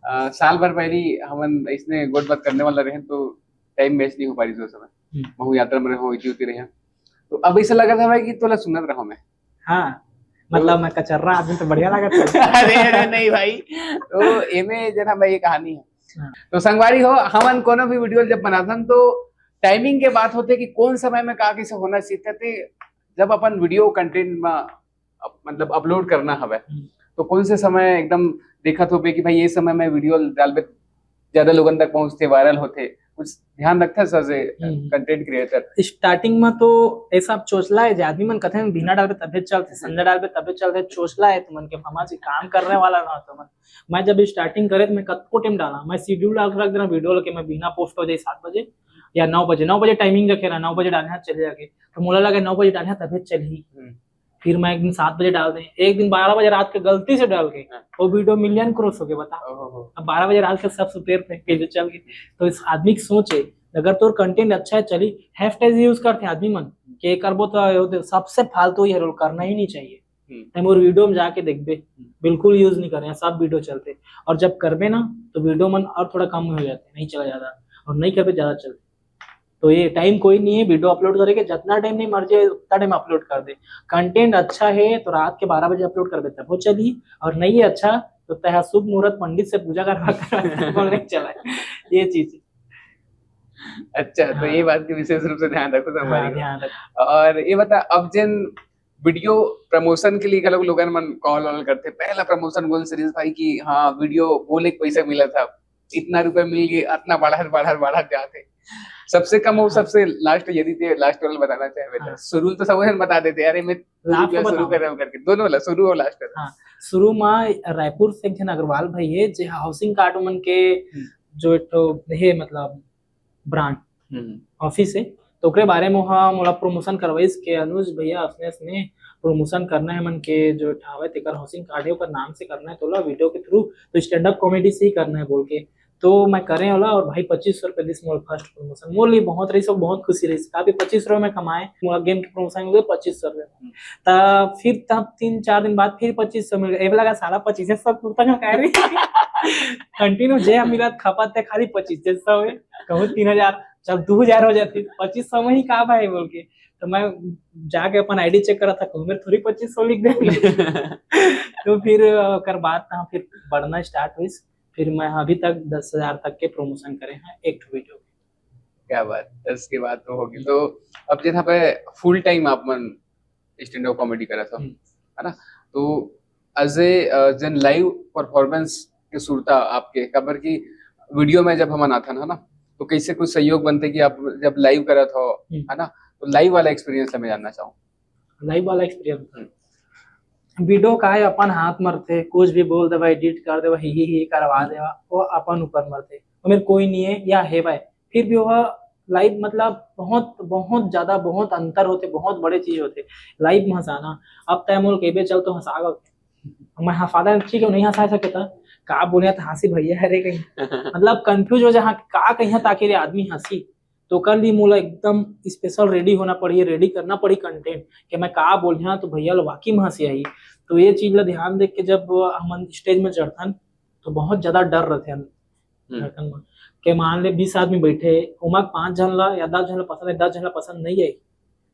साल भर पहले हमन इसने गोट बात करने वाला रहे तो टाइम वेस्ट नहीं हो पा रही थी उस समय, बहु यात्रा में रहो इति रहे, तो अब ऐसा लगा था भाई कि तोला सुनत रहो मैं। हाँ मतलब मैं कचर्रा आदमी तो बढ़िया लगा अरे नहीं भाई, तो एमे जना भाई ये कहानी है। तो संगवारी हो हमन कोनो भी वीडियो जब बनाथन तो टाइमिंग के बात होते कि कौन समय में का कैसे होना सीखते थे, जब अपन वीडियो कंटेंट में मतलब अपलोड करना हवे तो कौन से समय एकदम देखा तो कि भाई ये समय में वीडियो डालबे ज्यादा लोगन तक पहुंचते वायरल होते, कुछ ध्यान रखता सर से कंटेंट क्रिएटर। स्टार्टिंग में तो ऐसा चोचला है आदमी मन कथे बिना डालबे तबे चलते, संजय डालबे तबे चलते, चोचला है तुमन के हमारे से काम करने वाला ना तो मैं जब स्टार्टिंग करे तो मैं कतको टाइम डाला, मैं शेड्यूल डाल रख देना वीडियो के मैं बिना पोस्ट हो जाए 7 बजे या 9 बजे टाइमिंग रखे रहा, 9 बजे डालना चले जाके, तो मोला लगे 9 बजे डालना तबे चली, फिर मैं एक दिन 7 बजे डाल दें, एक दिन 12 बजे रात के गलती से डाल के वो वीडियो मिलियन क्रॉस हो गए बता। अब 12 बजे रात के सब सुपेर थे चल गए। तो इस आदमी की सोच है अगर तोर कंटेंट अच्छा है चली, हैशटैग यूज करते आदमी मन के करबो तो सबसे फालतू ये रोल करना ही नहीं चाहिए। और वीडियो में जाके देखबे बिल्कुल यूज नहीं कर रहे हैं, सब वीडियो चलते, और जब करबे ना तो वीडियो मन और थोड़ा कम हो जाते, नहीं चला ज्यादा, और नहीं करबे ज्यादा चलते। तो ये टाइम कोई नहीं है वीडियो अपलोड करेंगे, जितना टाइम नहीं मर्जी है उतना टाइम अपलोड कर दे। कंटेंट अच्छा है तो रात के 12 बजे अपलोड कर दे तब वो चली, और नहीं है अच्छा तो तह शुभ मुहूर्त पंडित से पूजा करवा कर नहीं चला है। ये चीज अच्छा तो ये बात की विशेष रूप से ध्यान रखो संगवारी। ध्यान रख। और ये बता अब जिन वीडियो प्रमोशन के लिए लोगन मन कॉल करते, पहला प्रमोशन गोल सीरीज भाई की हाँ वीडियो बोले पैसा मिला था, इतना रुपए मिल गए, इतना बढ़त जाते। सबसे कम और सबसे लास्ट यदि ते लास्ट वाला बताना चाहे हाँ। तो शुरू तो सब वही बता देते अरे मैं लास्ट रुपया तो शुरू बताओ। कर रहा हूँ करके, दोनों वाला शुरू और लास्ट वाला। हाँ, शुरू में रायपुर से एक जन अग्रवाल भाई है जे हाउसिंग कार्ड मन के जो एक ठो है मतलब ब्रांड ऑफिस है, तो ओकरे बारे में वहाँ मोला प्रमोशन करवाइस के अनुज भैया अपने प्रमोशन करना है मन के जो ठावे तेकर हाउसिंग कार्ड है ओकर नाम से करना है तोला वीडियो के थ्रू, तो स्टैंड अप कॉमेडी से ही करना है बोल के, तो मैं करे वाला और भाई 2500 रुपये दिस मोल फर्स्ट प्रमोशन मोल बहुत रही, सब बहुत खुशी रही, काफी 2500 में कमाए मोला गेम के प्रमोशन हो गए 2500 रुपये। तब फिर तब 3-4 दिन बाद फिर 2500 मिल गया, लगा साला 2500 कुर्ता का कह रही कंटिन्यू जे मिलत खपत है खाली 2500 है, कहूँ 3000 जब 2000 हो जाती 2500 में ही का भाई बोल के, तो मैं जाके अपन आईडी चेक करा था कहूँ मेरे थोड़ी 2500 लिख दे तो फिर कर बात था फिर बढ़ना स्टार्ट हुई, फिर मैं अभी तक 10,000 तक के प्रमोशन करे हैं एक वीडियो। क्या बात, 10 के बाद तो होगी। तो अब जहाँ पे फुल टाइम आप मन स्टैंड अप कॉमेडी करा था है ना, तो एज ए जन लाइव परफॉर्मेंस के सुरता आपके खबर की वीडियो में जब हम आना था ना, तो कैसे कुछ सहयोग बनते कि आप जब लाइव करा था है ना, तो लाइव वाला एक्सपीरियंस मैं जानना चाहूँ। लाइव वाला एक्सपीरियंस वीडियो का है अपन हाथ मरते कुछ भी बोल दे भाई एडिट कर दे ही करवा दे वो अपन ऊपर मरते तो मेरे कोई नहीं है या है भाई, फिर भी वह लाइव मतलब बहुत बहुत ज्यादा बहुत अंतर होते, बहुत बड़े चीज होते लाइव में हंसाना। अब तय मोल केबे चल तो हंसा मैं हंसादा ठीक है नहीं हंसा सके था का बोले तो हंसी भैया है रे कहीं मतलब कंफ्यूज हो जहाँ का कहीं ताकि रे आदमी हंसी, तो कर ली मोला एकदम स्पेशल रेडी होना पड़ी, रेडी करना पड़ी कंटेंट कि मैं का बोलिया तो भैया लो वाकई में हंसी आई। तो ये चीज ला ध्यान देख के जब हम स्टेज में चढ़थन तो बहुत ज्यादा डर रहते हैं धड़कन में कि मान ले 20 आदमी बैठे उमा 5 जन ला या 10 जन ला पसंद है 10 जन ला पसंद नहीं आई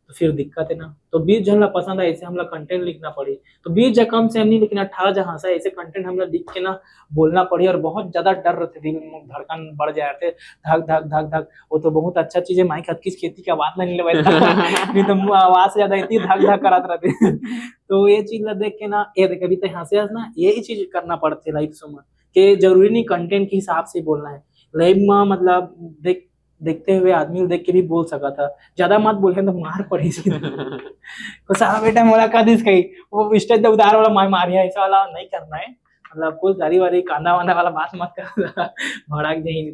तो फिर दिक्कत है ना, तो 20 जन ला पसंद है ऐसे हमला कंटेंट लिखना पड़ी, तो 20 जगह कम से हम नहीं लिखना 18 जहाँ से ऐसे कंटेंट हमला लिख के ना बोलना पड़ी, और बहुत ज्यादा डर रहते दिल में धड़कन बढ़ जाते धक धक धक धक। वो तो बहुत अच्छा चीज है माइक हद की खेती की आवाज नहीं लगता नहीं तो आवाज से ज्यादा इतनी धक धक कराते रहते तो ये चीज ला देख के ना ये देख अभी तो यहाँ से ना यही चीज करना पड़ते लाइव शो में कि जरूरी नहीं कंटेंट के हिसाब से बोलना है, लाइव में मतलब देखते हुए आदमी देख के भी बोल सका था, ज्यादा मत बोले तो मार पड़ी तो सारा बेटा मोला का दिस कही वो स्टेज पे उधार वाला मारिया ऐसा वाला नहीं करना है, मतलब कोई गाड़ी वाली कांदा वाना वाला बात मत कर भड़क जाए नहीं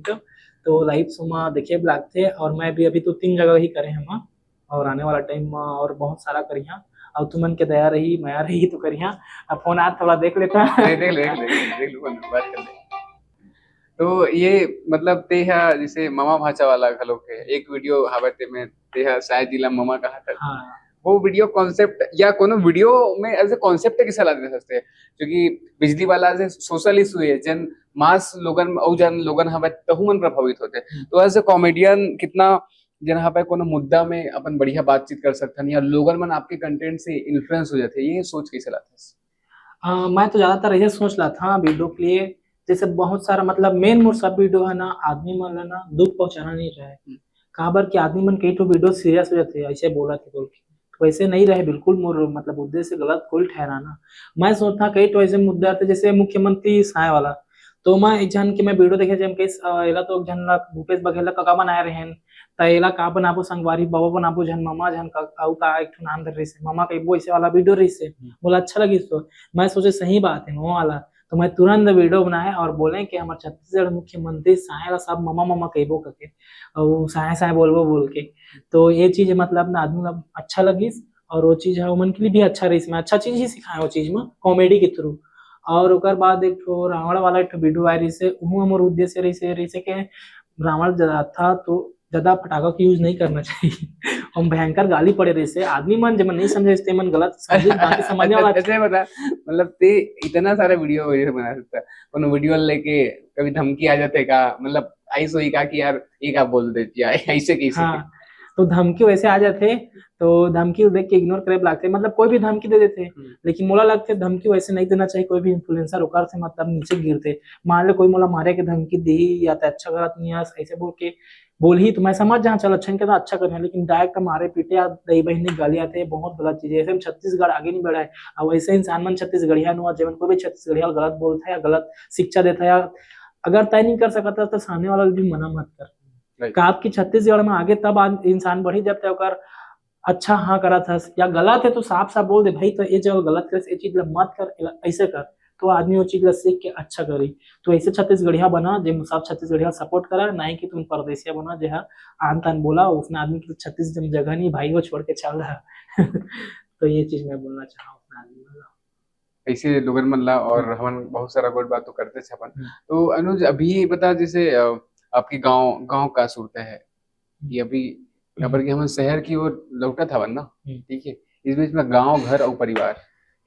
तो लाइव शो में देखिए ब्लॉग थे और मैं भी अभी तो 3 जगह ही करे हम और आने वाला टाइम में और बहुत सारा करिया और तुमन के दया रही माया रही तो करिया। अब फोन आज थोड़ा देख लेता देख बात कर ले। तो ये मतलब ते है जैसे मामा भाचा वाला घलो के एक वीडियो हावते में ते है शायद जिला मामा कहा था हाँ। वो वीडियो कॉन्सेप्ट या कोनो वीडियो में एज ए कॉन्सेप्ट के सलाह दे सकते हैं क्योंकि बिजली वाला से सोशल इशू है जन मास लोगन और जन लोगन हवे तहु मन प्रभावित होते, तो एज ए कॉमेडियन कितना जन यहाँ पे कोनो मुद्दा में अपन बढ़िया बातचीत कर सकते हैं या लोगन मन आपके कंटेंट से इन्फ्लुएंस हो जाते हैं, ये सोच के चला था। मैं तो ज्यादातर यही सोच रहा था वीडियो के लिए जैसे बहुत सारा मतलब मेन मोर सब वीडियो है ना आदमी मन ना दुख पहुंचाना नहीं रहे काबर के आदमी मन कई तो वीडियो सीरियस हो जाते ऐसे बोला थे बोल के, तो वैसे नहीं रहे बिल्कुल मोर मतलब उद्देश्य गलत कोई ठहराना। मैं सोचता कई तो ऐसे मुद्दे आते जैसे मुख्यमंत्री सहाय वाला, तो मैं एक जन के मैं वीडियो देखे जम के एला तो एक जन ला भूपेश बघेल का बनाए रहे तैला का बनाबो संगवारी बाबा बनाबो जन मामा जन का आउ का एक नाम धर रही से मामा कई ऐसे वाला वीडियो रही से बोला अच्छा लगी तो मैं सोचे सही बात है वो वाला, तो मैं तुरंत वीडियो बनाए और बोले कि हमारे छत्तीसगढ़ मुख्यमंत्री साय सब मामा मामा कहबो करके और साय साय बोलबो बोल के, तो ये चीज मतलब ना आदमी मतलब अच्छा लगी और वो चीज है मन के लिए भी अच्छा रही, मैं अच्छा चीज ही सिखाया वो चीज में कॉमेडी के थ्रू। और ओकर बाद एक ठो रावण वाला एक ठो वीडियो आए रही से हमारे उद्देश्य रही से के रावण ज्यादा था तो ज्यादा पटाखा का यूज नहीं करना चाहिए हम भयंकर गाली पड़े रहे से आदमी मन जब नहीं समझे इसते मन गलत समझने वाला ऐसे बता मतलब ते इतना सारा वीडियो बना सकता कोनो वीडियो लेके कभी धमकी आ जाते का मतलब ऐसे ही का कि यार ये का बोल देती है ऐसे कैसे। हाँ, तो धमकी वैसे आ जाते तो धमकी देख के इग्नोर करे लगते मतलब कोई भी धमकी दे देते लेकिन मोला लगते धमकी वैसे नहीं देना चाहिए, कोई भी इन्फ्लुएंसर होकर से मतलब नीचे गिरते मान लो कोई मोला मारे के धमकी दी या तो अच्छा गलत नहीं ऐसे बोल के बोल ही तो मैं समझ जहाँ चल अच्छा के अच्छा कर, लेकिन डायरेक्ट मारे पीटे या दही बहनी गाली आते हैं बहुत गलत चीज है, ऐसे में छत्तीसगढ़ आगे नहीं बढ़ा है। और वैसे इंसान मन छत्तीसगढ़िया नुआ जीवन को भी छत्तीसगढ़िया गलत बोलता है या गलत शिक्षा देता है या अगर तय नहीं कर सकता तो सामने वाला भी मना मत कर। Right. का आपकी छत्तीसगढ़ में आगे तब इंसान बढ़ी जब तक ओकर अच्छा हाँ करा था, या गलत है तो साफ साफ बोल दे भाई तो ये जगह गलत कर, ये चीज ला मत कर, ऐसे कर, तो आदमी वो चीज ला सीख के अच्छा करी। तो ऐसे छत्तीसगढ़िया बना जे सब छत्तीसगढ़िया सपोर्ट करा, ना ही कि तुम परदेसिया बना जे आन तान बोला उसने आदमी की छत्तीस जगह नहीं भाई वो छोड़ के चल रहा तो ये चीज मैं बोलना चाह रहा हूँ अपने आदमी वाला। ऐसे लोगन मन ला और हमन बहुत सारा गोट बात तो करते छे अपन। तो अनुज अभी ये बता, जैसे आपकी गांव गांव का सूरत है ये अभी यहाँ पर कि हम शहर की ओर लौटा था ना, ठीक है, इस बीच में गांव घर और परिवार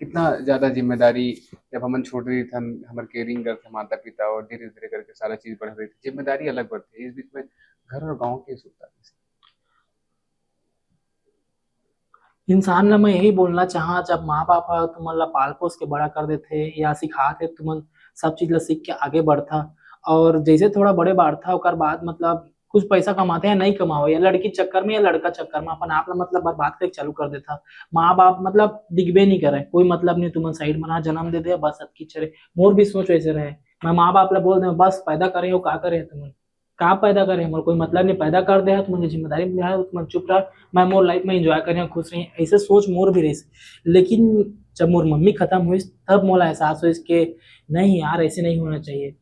कितना ज्यादा जिम्मेदारी, जब हमन छोट रही थन हमर केयरिंग करते माता पिता और धीरे धीरे करके सारा चीज बढ़ रही थी, जिम्मेदारी अलग बढ़ती है, इस बीच में घर और गांव की सूरत। इंसान ला मैं यही बोलना चाहा, जब माँ बाप तुमन ला पाल पोस के बड़ा कर देते या सिखाते तुमन सब चीज ला सीख के आगे बढ़ता, और जैसे थोड़ा बड़े बढ़ता ओकर बाद मतलब कुछ पैसा कमाते हैं नहीं कमाओ, या लड़की चक्कर में या लड़का चक्कर में अपन आप ला मतलब बर्बाद करके चालू कर देता। माँ बाप मतलब दिखबे नहीं करे, कोई मतलब नहीं, तुमन साइड में जन्म दे दे बस सबकी चले। मोर भी सोच वैसे रहे, मैं माँ बाप ला बोल दे बस पैदा करे हो का करे तुमन, का पैदा करे हमारे कोई मतलब नहीं, पैदा कर दे तुम जिम्मेदारी में है तुम चुप रह, मैं मोर लाइफ में एंजॉय करें खुश रही, ऐसे सोच मोर भी रही। लेकिन जब मोर मम्मी खत्म हुई तब मोला एहसास हुई कि नहीं यार ऐसे नहीं होना चाहिए।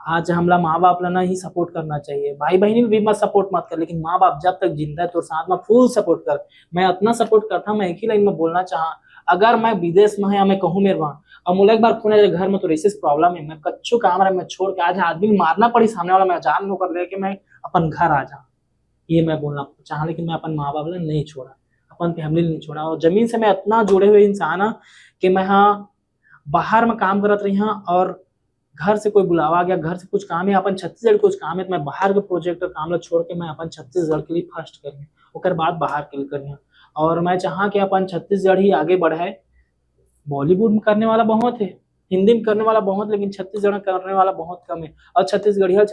आज हमला माँ बाप ला ना ही सपोर्ट करना चाहिए, भाई बहनी भी मत सपोर्ट मत कर, लेकिन माँ बाप जब तक जिंदा है तो साथ में फुल सपोर्ट कर। मैं इतना सपोर्ट करता, मैं एक ही लाइन में बोलना चाहा, अगर मैं विदेश में है या मैं कहूँ मेरे वहाँ और मुझे एक बार फोन आया घर में तो रेसिस प्रॉब्लम है, मैं कच्चू काम रहा मैं छोड़ के आज आदमी मारना पड़ी सामने वाला, मैं जान नौकर लेके मैं अपन घर आ जा, ये मैं बोलना चाहा। लेकिन मैं अपन माँ बाप ने नहीं छोड़ा, अपन फैमिली नहीं छोड़ा, और जमीन से मैं इतना जुड़े हुए इंसान हाँ कि मैं हाँ बाहर में काम करत रही हाँ, और घर से कोई बुलावा गया, घर से कुछ काम है अपन छत्तीसगढ़ कुछ काम है तो मैं बाहर के प्रोजेक्ट काम ला छोड़ के मैं अपन छत्तीसगढ़ के लिए फर्स्ट करी, ओकर बाद बाहर के लिए करी। और मैं चाहा कि अपन छत्तीसगढ़ ही आगे बढ़े। बॉलीवुड में करने वाला बहुत है, हिंदी में करने वाला बहुत, लेकिन छत्तीसगढ़ में करने वाला बहुत कम है, और छत्तीसगढ़िया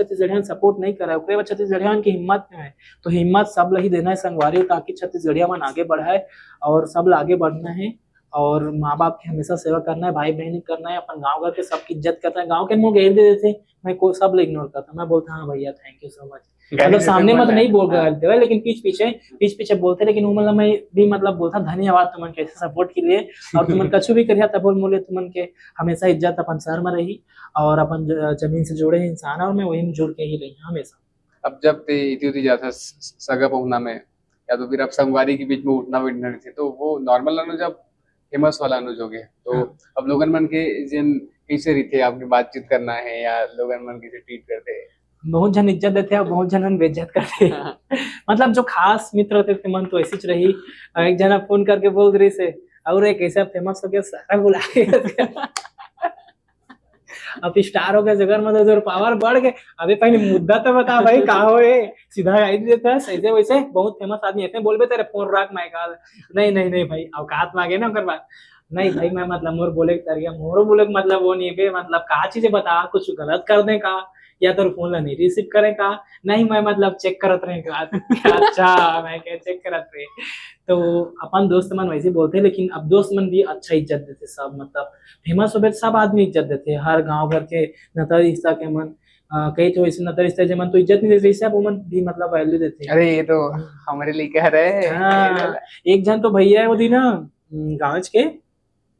सपोर्ट नहीं कर रहा है, ओकरे बाद छत्तीसगढ़िया की हिम्मत में है, तो हिम्मत सब ला ही देना है संगवारी, ताकि छत्तीसगढ़िया मन आगे बढ़ाए और सब ला आगे बढ़ना है, और माँ बाप की हमेशा सेवा करना है, भाई बहन करना है, अपन गाँव घर के सबकी इज्जत करना है। गाँव के मुंह घेर दे देते मैं को सब इग्नोर करता, मैं बोलता हाँ भैया थैंक यू सो मच, मतलब सामने मत नहीं बोल रहे थे लेकिन पीछ पीछे बोलते, लेकिन वो मतलब मैं भी मतलब बोलता धन्यवाद तुमन के सपोर्ट के लिए, और तुमन कछु भी करिया तब बोले तुमन के हमेशा इज्जत अपन सर में रही, और अपन जमीन से जुड़े इंसान और मैं वही में जुड़ के ही रही हमेशा। अब जब ते इति जाता सगा पहुना में या तो फिर अब संगवारी के बीच में उठना बैठना थे, तो वो नॉर्मल अनुज अब फेमस वाला अनुज हो गया, तो हाँ। अब लोगन मन के जिन कैसे रीते आपकी बातचीत करना है या लोगन मन कैसे ट्रीट करते हैं? बहुत जन इज्जत देते हैं और बहुत जन बेइज्जत करते हैं मतलब जो खास मित्र होते थे मन तो ऐसी रही, एक जना फोन करके बोल रही से और एक ऐसा फेमस हो गया सारा बुला के अब स्टार हो गया जगह में तो पावर बढ़ गए। अबे पहले मुद्दा तो बता भाई का हो सीधा आई देता है ऐसे वैसे बहुत फेमस आदमी ऐसे बोलबे तेरे फोन रख मैं का नहीं भाई औकात मांगे ना ओकर बात नहीं भाई मैं मतलब मोर बोले के तरिया मोरो बोले के मतलब वो नहीं बे मतलब का चीजें बता कुछ गलत कर दे का या तो फोन ला नहीं रिसीव करे का नहीं मैं मतलब चेक करत रहे का अच्छा मैं क्या चेक करत रहे तो अपन दोस्त मन वैसे बोलते, लेकिन अब दोस्त मन भी अच्छा इज्जत देते सब मतलब फेमस हो सब आदमी इज्जत देते हर गांव घर के नतर रिश्ता के मन कई तो ऐसे नतर रिश्ता मन तो इज्जत नहीं देते वो मन भी मतलब वैल्यू देते। अरे ये तो हमारे लिए कह रहे हाँ एक जन तो भैया है वो दिन गाँव के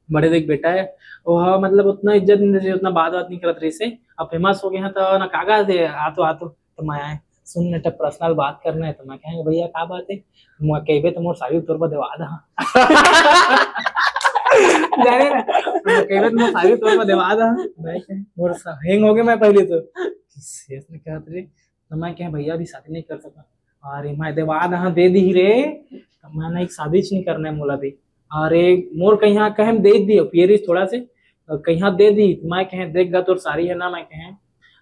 बड़े देख बेटा है वो मतलब उतना इज्जत नहीं देते उतना बात नहीं करत रही से अब फेमस हो गए हैं तो ना कागज दे आ तो मैं आए सुनने टप पर्सनल बात करना है तो मैं कहेंगे भैया क्या बात है मैं कहबे तो मोर साड़ी तोर पर देवा दा जाने ना कहबे तो मोर साड़ी तोर पर देवा दा मैं कहे मोर हैंग हो गया मैं पहले तो शेष ने कहा रे तो मैं कहे भैया अभी शादी नहीं कर सका अरे मैं देवा दा दे दी रे तो मैंने एक शादी नहीं करना है मोला भी अरे मोर कहीं कहे दे दियो फिर थोड़ा से कहीं दे दी मैं कहे देख गा तोर साड़ी है ना मैं कहे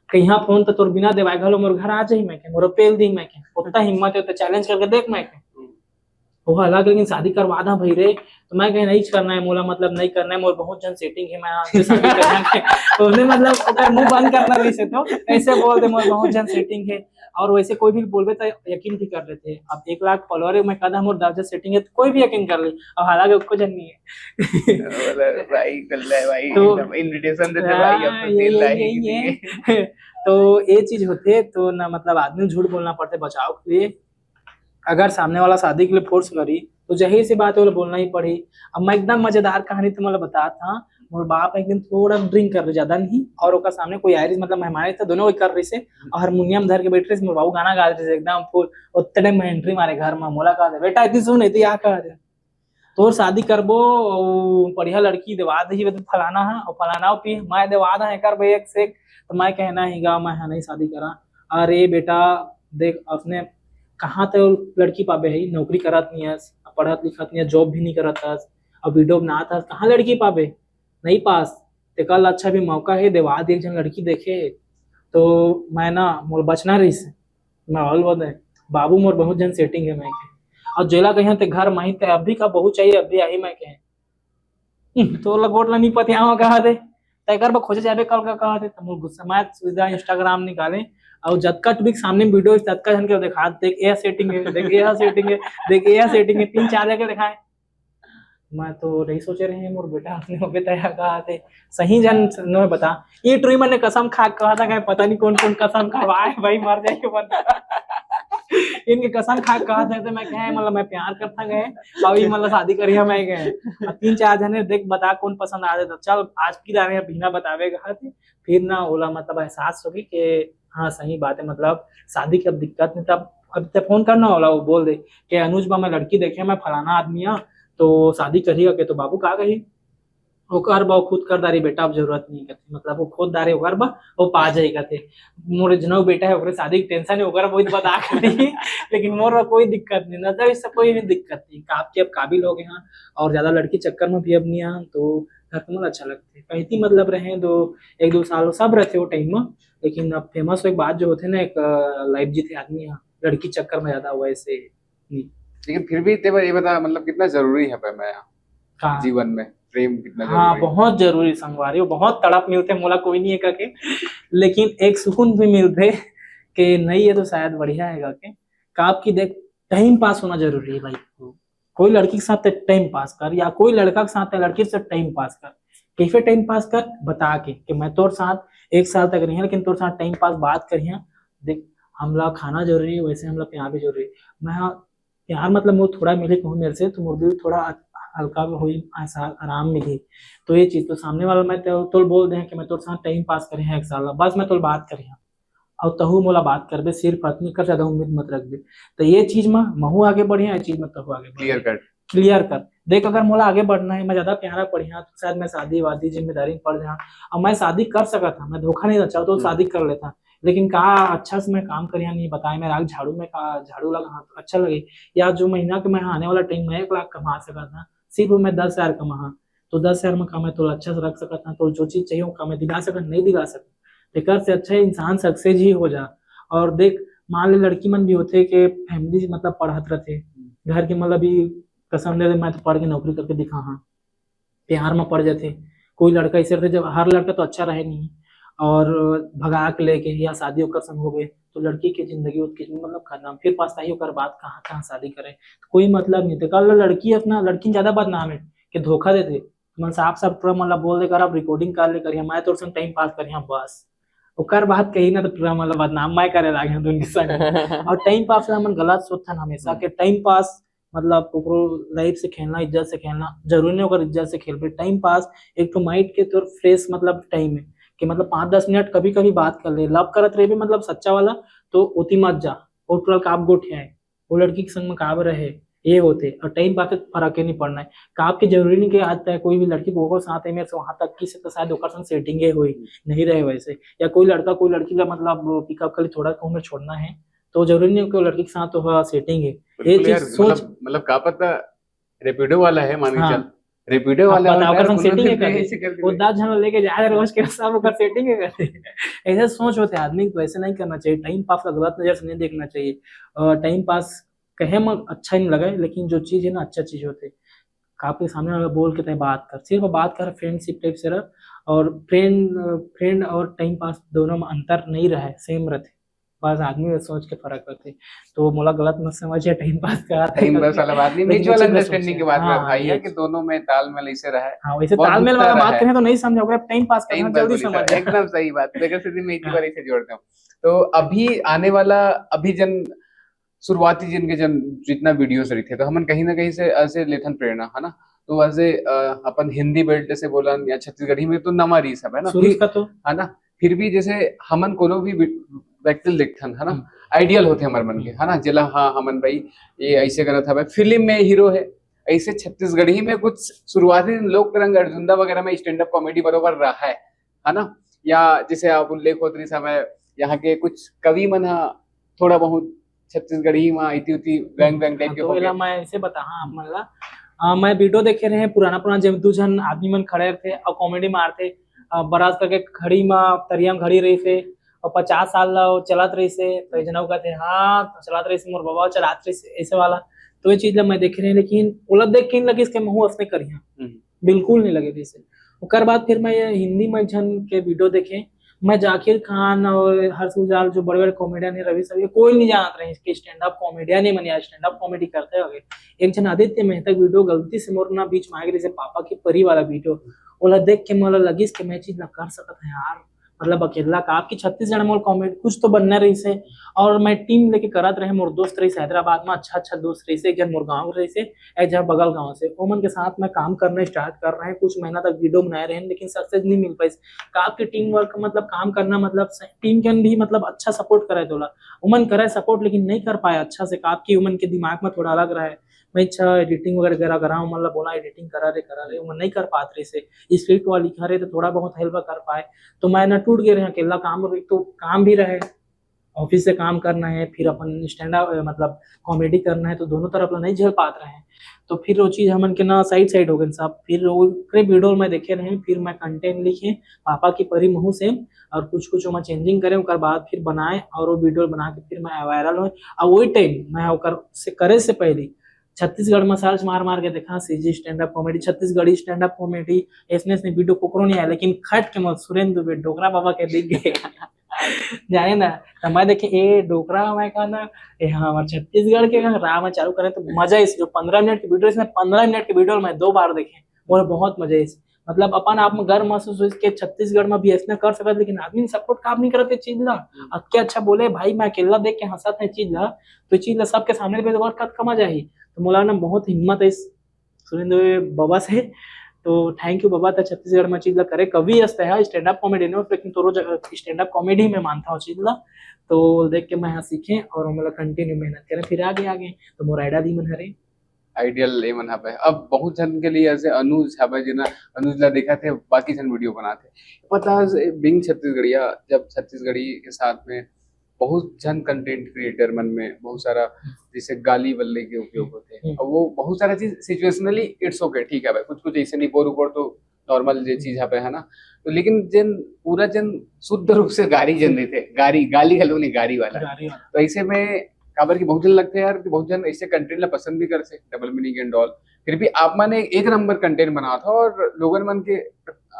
कहीं फोन तो तोर बिना देवाए घलो मोर घर आ जाही मैं कहे मोर पेल दी मैं कहे उतना हिम्मत है तो चैलेंज करके देख मैं कहे वो हालांकि लेकिन शादी करवा दा भाई रे, तो मैं कहे नहीं करना है मोला, मतलब नहीं करना है मोर बहुत जन सेटिंग है, मैं आपसे शादी करना है। तो उन्हें मतलब ओकर मुंह बंद करना वैसे तो ऐसे बोल दे मोर बहुत जन सेटिंग है। और वैसे कोई भी बोलबे तो यकीन भी कर लेते हैं। अब 1 लाख फॉलोअर है, मैं कहता मोर 10 जन सेटिंग है तो कोई भी यकीन कर ले, और हालांकि उसको जन नहीं है। बोले भाई कर ले भाई, तो एकदम इनविटेशन देते भाई, अब तो यही दिल यही लाएगी यही किसी के। है। तो ये चीज होते है, तो ना मतलब आदमी झूठ बोलना पड़ता है बचाव के लिए। अगर सामने वाला शादी के लिए फोर्स करी तो जाहिर सी बात है वो बोलना ही पड़ी। अब मैं एकदम मजेदार कहानी तुम्हें बता था। मोर बाप एक दिन थोड़ा ड्रिंक कर रहे, ज्यादा नहीं, और ओकर सामने कोई आयरिस मतलब मेहमान थे, दोनों वही कर रही से, और हारमोनियम धर के बैठ रहे, मोर बाबू गाना गा रहे थे एकदम फुल। उतने टाइम में एंट्री मारे घर में, मोला कहा बेटा इतनी सुन इतनी आ कहा तोर शादी करबो और बढ़िया लड़की देवा दही तो फलाना है और फलाना पी मैं देवा दा है कर भाई एक से एक। तो मैं कहना ही गा मैं नहीं शादी करा। अरे बेटा देख अपने कहाँ तो लड़की पाबे है, नौकरी करत नहीं है, पढ़त लिखत नहीं है, जॉब भी नहीं करत है, अब वीडियो बना था, कहाँ लड़की पाबे, नहीं पास। ते कल अच्छा भी मौका है देवा दे एक जन लड़की देखे। तो मैं ना मोर बचना रही से, मैं ऑल बोल दे बाबू मोर बहुत जन सेटिंग है मैं के। और जेला कहीं ते घर माही ते अभी का बहु चाहिए अभी आई मैं के। तो लगोट ला नहीं पति आवा कहा दे तय कर खोजे जाबे कल का कहा दे, तो मोर गुस्सा मैं सीधा इंस्टाग्राम निकाले और जतका भी सामने वीडियो ततका जन के दिखा, देख ये सेटिंग है, देख ये सेटिंग है, देख ये सेटिंग है, 3-4 जगह दिखाए। मैं तो नहीं सोचे रहे मोर बेटा अपने हो तैयार कहा थे सही जन न बता। ये ट्री मैंने कसम खा कहा था कि पता नहीं कौन कौन कसम खवाए भाई मर जाएगा बंदा। इनके कसम खा कहा थे तो मैं कहे मतलब मैं प्यार करता गए अभी मतलब शादी करी मैं गए। 3-4 जने देख बता कौन पसंद आ जाता, चल आज की दाने बिना बतावे कहा थे। फिर ना ओला मतलब एहसास होगी कि हाँ सही बात है, मतलब शादी की अब दिक्कत नहीं, तब अब तक फोन करना होला वो बोल दे कि अनुज बा मैं लड़की देखे मैं फलाना आदमी है तो शादी करिएगा के, तो बाबू का कही वो कर बा वो खुद कर दारी बेटा अब जरूरत नहीं करती, मतलब वो खुद दारे ओकर बा वो पा जाए कहते। मोर जनऊ बेटा है ओकरे शादी की टेंशन है ओकर बहुत बता करी। लेकिन मोर कोई दिक्कत नहीं, मतलब इससे कोई भी दिक्कत नहीं, आपके अब काबिल हो गए हैं और ज्यादा लड़की चक्कर में भी अब नहीं आ तो घर को मतलब अच्छा लगता है कहती मतलब रहे दो 1-2 साल सब रहते वो टाइम में। लेकिन अब फेमस एक बात जो होते ना एक लाइफ जी थे आदमी यहाँ लड़की चक्कर में ज्यादा हुआ ऐसे नहीं। लेकिन फिर भी तेरे ये बता मतलब कितना जरूरी है मैं हाँ जीवन में प्रेम कितना हाँ जरूरी है? बहुत जरूरी संगवारी, वो बहुत तड़प मिलते मोला कोई नहीं है करके, लेकिन एक सुकून भी मिलते कि नहीं है तो शायद बढ़िया है करके। का आपकी देख टाइम पास होना जरूरी है भाई। कोई लड़की के साथ टाइम पास कर या कोई लड़का के साथ लड़की से टाइम पास कर, कैसे टाइम पास कर बता के कि मैं तोर साथ 1 साल तक नहीं है लेकिन तोर साथ टाइम पास बात करिए। देख हमला खाना जरूरी है वैसे हमला प्यार भी जरूरी है। मैं हाँ प्यार मतलब वो थोड़ा मिले कहूँ मेरे से तो मोर दिल थोड़ा हल्का हुई ऐसा आराम मिली। तो ये चीज तो सामने वाला मैं तो बोल दे कि मैं तो साथ टाइम पास करे हैं 1 साल बस मैं तो बात करे हैं और तहु मोला बात करबे सिर्फ पत्नी कर ज्यादा उम्मीद मत रखबे। तो ये चीज में महू आगे बढ़िया है चीज में तहु आगे क्लियर कट। क्लियर कर देख अगर मोला आगे बढ़ना है मैं ज्यादा प्यारा बढ़िया तो शायद मैं शादी वादी जिम्मेदारी में पड़ जाऊँ। अब मैं शादी कर सका था, मैं धोखा नहीं चाहता तो शादी कर लेता, लेकिन कहा अच्छा से मैं काम करिया नहीं बताया मैं राग झाड़ू में कहा झाड़ू लगा हाँ, तो अच्छा लगे। या जो महीना के मैं आने वाला टाइम में 1 लाख कमा सका था सिर्फ मैं 10,000 कमा, तो 10,000 में कमा तो अच्छा से रख सकता था, तो जो चीज चाहिए वो कमा दिला सका नहीं दिला सका। लेकर से अच्छा इंसान सक्सेस ही हो जा। और देख मान ले लड़की मन भी होते कि फैमिली मतलब पढ़त रहते घर के मतलब भी कसम दे मैं तो पढ़ के नौकरी करके दिखा हाँ प्यार में पड़ जाते। कोई लड़का ऐसे रहते जब हर लड़का तो अच्छा रहे नहीं और भगा के लेके या शादी होकर संग हो गए तो लड़की की जिंदगी उसकी मतलब खत्म, फिर पछताई होकर बात कहाँ कहाँ शादी करे तो कोई मतलब नहीं। तो कल लड़की अपना लड़की ज्यादा बदनाम है कि धोखा देते मन साफ साफ पूरा मतलब बोल देकर आप रिकॉर्डिंग कर ले करिए मैं तो संग टाइम पास करिए बस ओकर बात कही ना तो पूरा मतलब बदनाम मैं करे लागे दुनिया संग। और टाइम पास मन गलत सोचता ना हमेशा कि टाइम पास मतलब लाइफ से खेलना इज्जत से खेलना जरूरी नहीं होकर इज्जत से खेल पे टाइम पास एक तो माइंड के तौर फ्रेश मतलब टाइम है कि मतलब 5-10 मिनट कभी कभी बात कर ले लव करत रहे भी मतलब सच्चा वाला तो उती मत जा और तुरंत काप गोठे आए वो लड़की के संग में काब रहे ये होते और टाइम पास फर्क ही नहीं पड़ना है। काप की जरूरी नहीं कि आज तक कोई भी लड़की को साथ है मेरे से वहां तक की से तो शायद ओकर संग सेटिंग हुई नहीं रहे वैसे, या कोई लड़का कोई लड़की का मतलब पिकअप कर थोड़ा कहूँ में छोड़ना है तो जरूरी नहीं कि वो लड़की के साथ तो सेटिंग है। ये चीज सोच मतलब का पता रेपिडो वाला है मान के हाँ चल रेपिडो वाला पता ओकर संग उन्होंने सेटिंग है फिर ऐसे करते कर वो दिया। 10 जन लेके जा रहे रोज के सब ओकर सेटिंग है करते। ऐसे सोच होते आदमी को ऐसे नहीं करना चाहिए, टाइम पास का गलत नजर से नहीं देखना चाहिए। टाइम पास कहे में अच्छा नहीं लगा, लेकिन जो चीज है ना अच्छा चीज होते, आपके सामने वाला बोल के तय बात कर, सिर्फ बात कर, फ्रेंडशिप टाइप से रह। और फ्रेंड और टाइम पास दोनों में अंतर नहीं रहे, सेम रहते, बस आदमी के सोच के फर्क रहते। तो मोला गलत मत समझिए, टाइम पास करा था टाइम बस वाला बात नहीं, लेकिन म्यूचुअल उचित में अंडरस्टैंडिंग सोचे। की बात हाँ कर भाई है ये कि दोनों में तालमेल ऐसे रहा है। हाँ, वैसे बहुत तालमेल दुखता वाला रहा बात है। करें तो नहीं समझ अगर टाइम पास करना टाइम पास जल्दी बोली समझ सर, जा। एकदम सही बात, बेगर स्थिति में एक ही हाँ, बार ऐसे जोड़ते हूँ। तो अभी आने वाला, अभी जन शुरुआती जिनके जन जितना वीडियोस रही थे, तो हमन कहीं ना कहीं से ऐसे लेथन प्रेरणा है ना। तो ऐसे अपन हिंदी बेल्ट से बोलन या छत्तीसगढ़ी में तो नवा री सब है ना, शुरू फिर का तो है ना। फिर भी जैसे हमन कोनो भी व्यक्ति दिखथन है ना, आइडियल होते हमारे मन के है ना, जिला हाँ हमन भाई ये ऐसे करत हवे, फिल्म में हीरो है। ऐसे छत्तीसगढ़ी में कुछ शुरुआती लोक रंग अर्जुंदा वगैरह में स्टैंड अप कॉमेडी बरोबर रहा है ना। या जैसे आप उल्लेख होत रही समय यहाँ के कुछ कवि मन हा थोड़ा बहुत छत्तीसगढ़ी में इति उति व्यंग व्यंग टाइप के तो हो एला गए। मैं ऐसे बता, हाँ आप मन ला मैं वीडियो देखे रहे पुराना पुराना, जब दू जन आदमी मन खड़े थे और कॉमेडी मारते, बराज करके खड़ी में तरिया में खड़ी रही से, और 50 साल ला वो चलत रही से, तो जनऊ कहते हाँ तो चलत रही से, मोर बाबा चलात रही से, ऐसे वाला। तो ये चीज ला मैं देखे रहे, लेकिन ओला देख के नहीं लगे इसके मुंह असने करिया, बिल्कुल नहीं लगे जैसे। ओकर बाद फिर मैं ये हिंदी में जन के वीडियो देखे, मैं जाकिर खान और हर्ष गुजराल जो बड़े बड़े कॉमेडियन है, रवि सब, ये कोई नहीं जानते रहे इसके स्टैंड अप कॉमेडियन है, मैंने स्टैंड अप कॉमेडी करते हो। एक जन आदित्य मेहता वीडियो गलती से मोर ना बीच में आ गई, जैसे पापा की परी वाला वीडियो, ओला देख के मोला लगी कि मैं चीज ना कर सकता है यार, मतलब अकेला का आपकी 36 जन मोर कॉमेडी कुछ तो बनना रही से। और मैं टीम लेके करत रहे, मोर दोस्त रही से हैदराबाद में, अच्छा अच्छा दोस्त रही से, एक जन मोर गाँव रही से, एक जन बगल गाँव से, ओमन के साथ में काम करना स्टार्ट कर रहे हैं, कुछ महीना तक वीडियो बनाए रहे हैं, लेकिन सक्सेस नहीं मिल पाई। आपके टीम वर्क मतलब काम करना, मतलब टीम कैन भी मतलब अच्छा सपोर्ट करे तोला, उमन करे सपोर्ट, लेकिन नहीं कर पाया अच्छा से, आपकी उमन के दिमाग में थोड़ा अलग रहा है। मैं अच्छा एडिटिंग वगैरह करा हूँ, मतलब बोला एडिटिंग करा रहे उमन नहीं कर पाते से, स्क्रिप्ट वाली लिखा रहे तो थोड़ा बहुत हेल्प कर पाए। तो मैं ना टूट गए रहे अकेला, काम तो काम भी रहे, ऑफिस से काम करना है, फिर अपन स्टैंड अप मतलब कॉमेडी करना है, तो दोनों तरफ नहीं झेल पाते रहे। तो फिर वो चीज हमन के ना साइड साइड हो गए सब, फिर वो वीडियो में देखे रहे, फिर मैं कंटेंट लिखे पापा की परी मुँह से, और कुछ कुछ मैं चेंजिंग करे, उसके बाद फिर बनाए, और वो वीडियो बना के फिर मैं वायरल हुए। और वही टाइम मैं ओकर से करे से पहले छत्तीसगढ़ में सर्च मार मार के देखा CG stand up comedy, Chhattisgarhi stand up comedy, ऐसने वीडियो कोकरो नहीं आया, लेकिन खट के मत सुरेंद्र दुबे डोकरा बाबा के दिख गए जाने ना। तो मैं देखे ए डोकरा, मैं कहा ना ए हाँ हमारे छत्तीसगढ़ के राम चालू करें तो मजा इस जो 15 मिनट की वीडियो, इसमें 15 मिनट की वीडियो मैं 2 बार देखे, और बहुत मजा इस, मतलब अपन आप में गर्व महसूस हुई के छत्तीसगढ़ में भी ऐसा कर सकते, लेकिन आदमी सपोर्ट काम नहीं करते चीज ला। अब क्या अच्छा बोले भाई, मैं अकेला देख के हंसत है चीज ला, तो चीज ला सबके सामने पे और कद कमा जाही। तो मौलाना बहुत हिम्मत है इस सुरेंद्र बाबा से, तो थैंक यू बाबा। तो छत्तीसगढ़ में चीज ला करे कभी हंसते है स्टैंड अप कॉमेडी ने, लेकिन तो रोज स्टैंड अप कॉमेडी में मानता हूँ चीज ला। तो देख के मैं यहाँ सीखे और मतलब कंटिन्यू मेहनत करें, फिर आगे आगे तो मोर आइडिया दी मन हरे आइडियल ए मन हवे। अब बहुत जन के लिए ऐसे अनुज हवे जिना, अनुज ला देखा थे बाकी जन वीडियो बनाते, पता है बिंग छत्तीसगढ़िया, जब छत्तीसगढ़ी के साथ में बहुत जन कंटेंट क्रिएटर मन में बहुत सारा जैसे गाली बल्ले के उपयोग होते हैं, और वो बहुत सारा चीज सिचुएशनली इट्स ओके ठीक है भाई, कुछ कुछ ऐसे नहीं बोर ऊपर तो नॉर्मल जे चीज है ना। तो लेकिन जन पूरा जन शुद्ध रूप से गारी जन नहीं थे, गारी गाली गलो नहीं गारी वाला। तो ऐसे में काबर की बहुत जन लगते हैं यार कि बहुत जन ऐसे कंटेंट ला पसंद भी करते, डबल मीनिंग एंड ऑल, फिर भी आप माने एक नंबर कंटेंट बना था, और लोगन मन के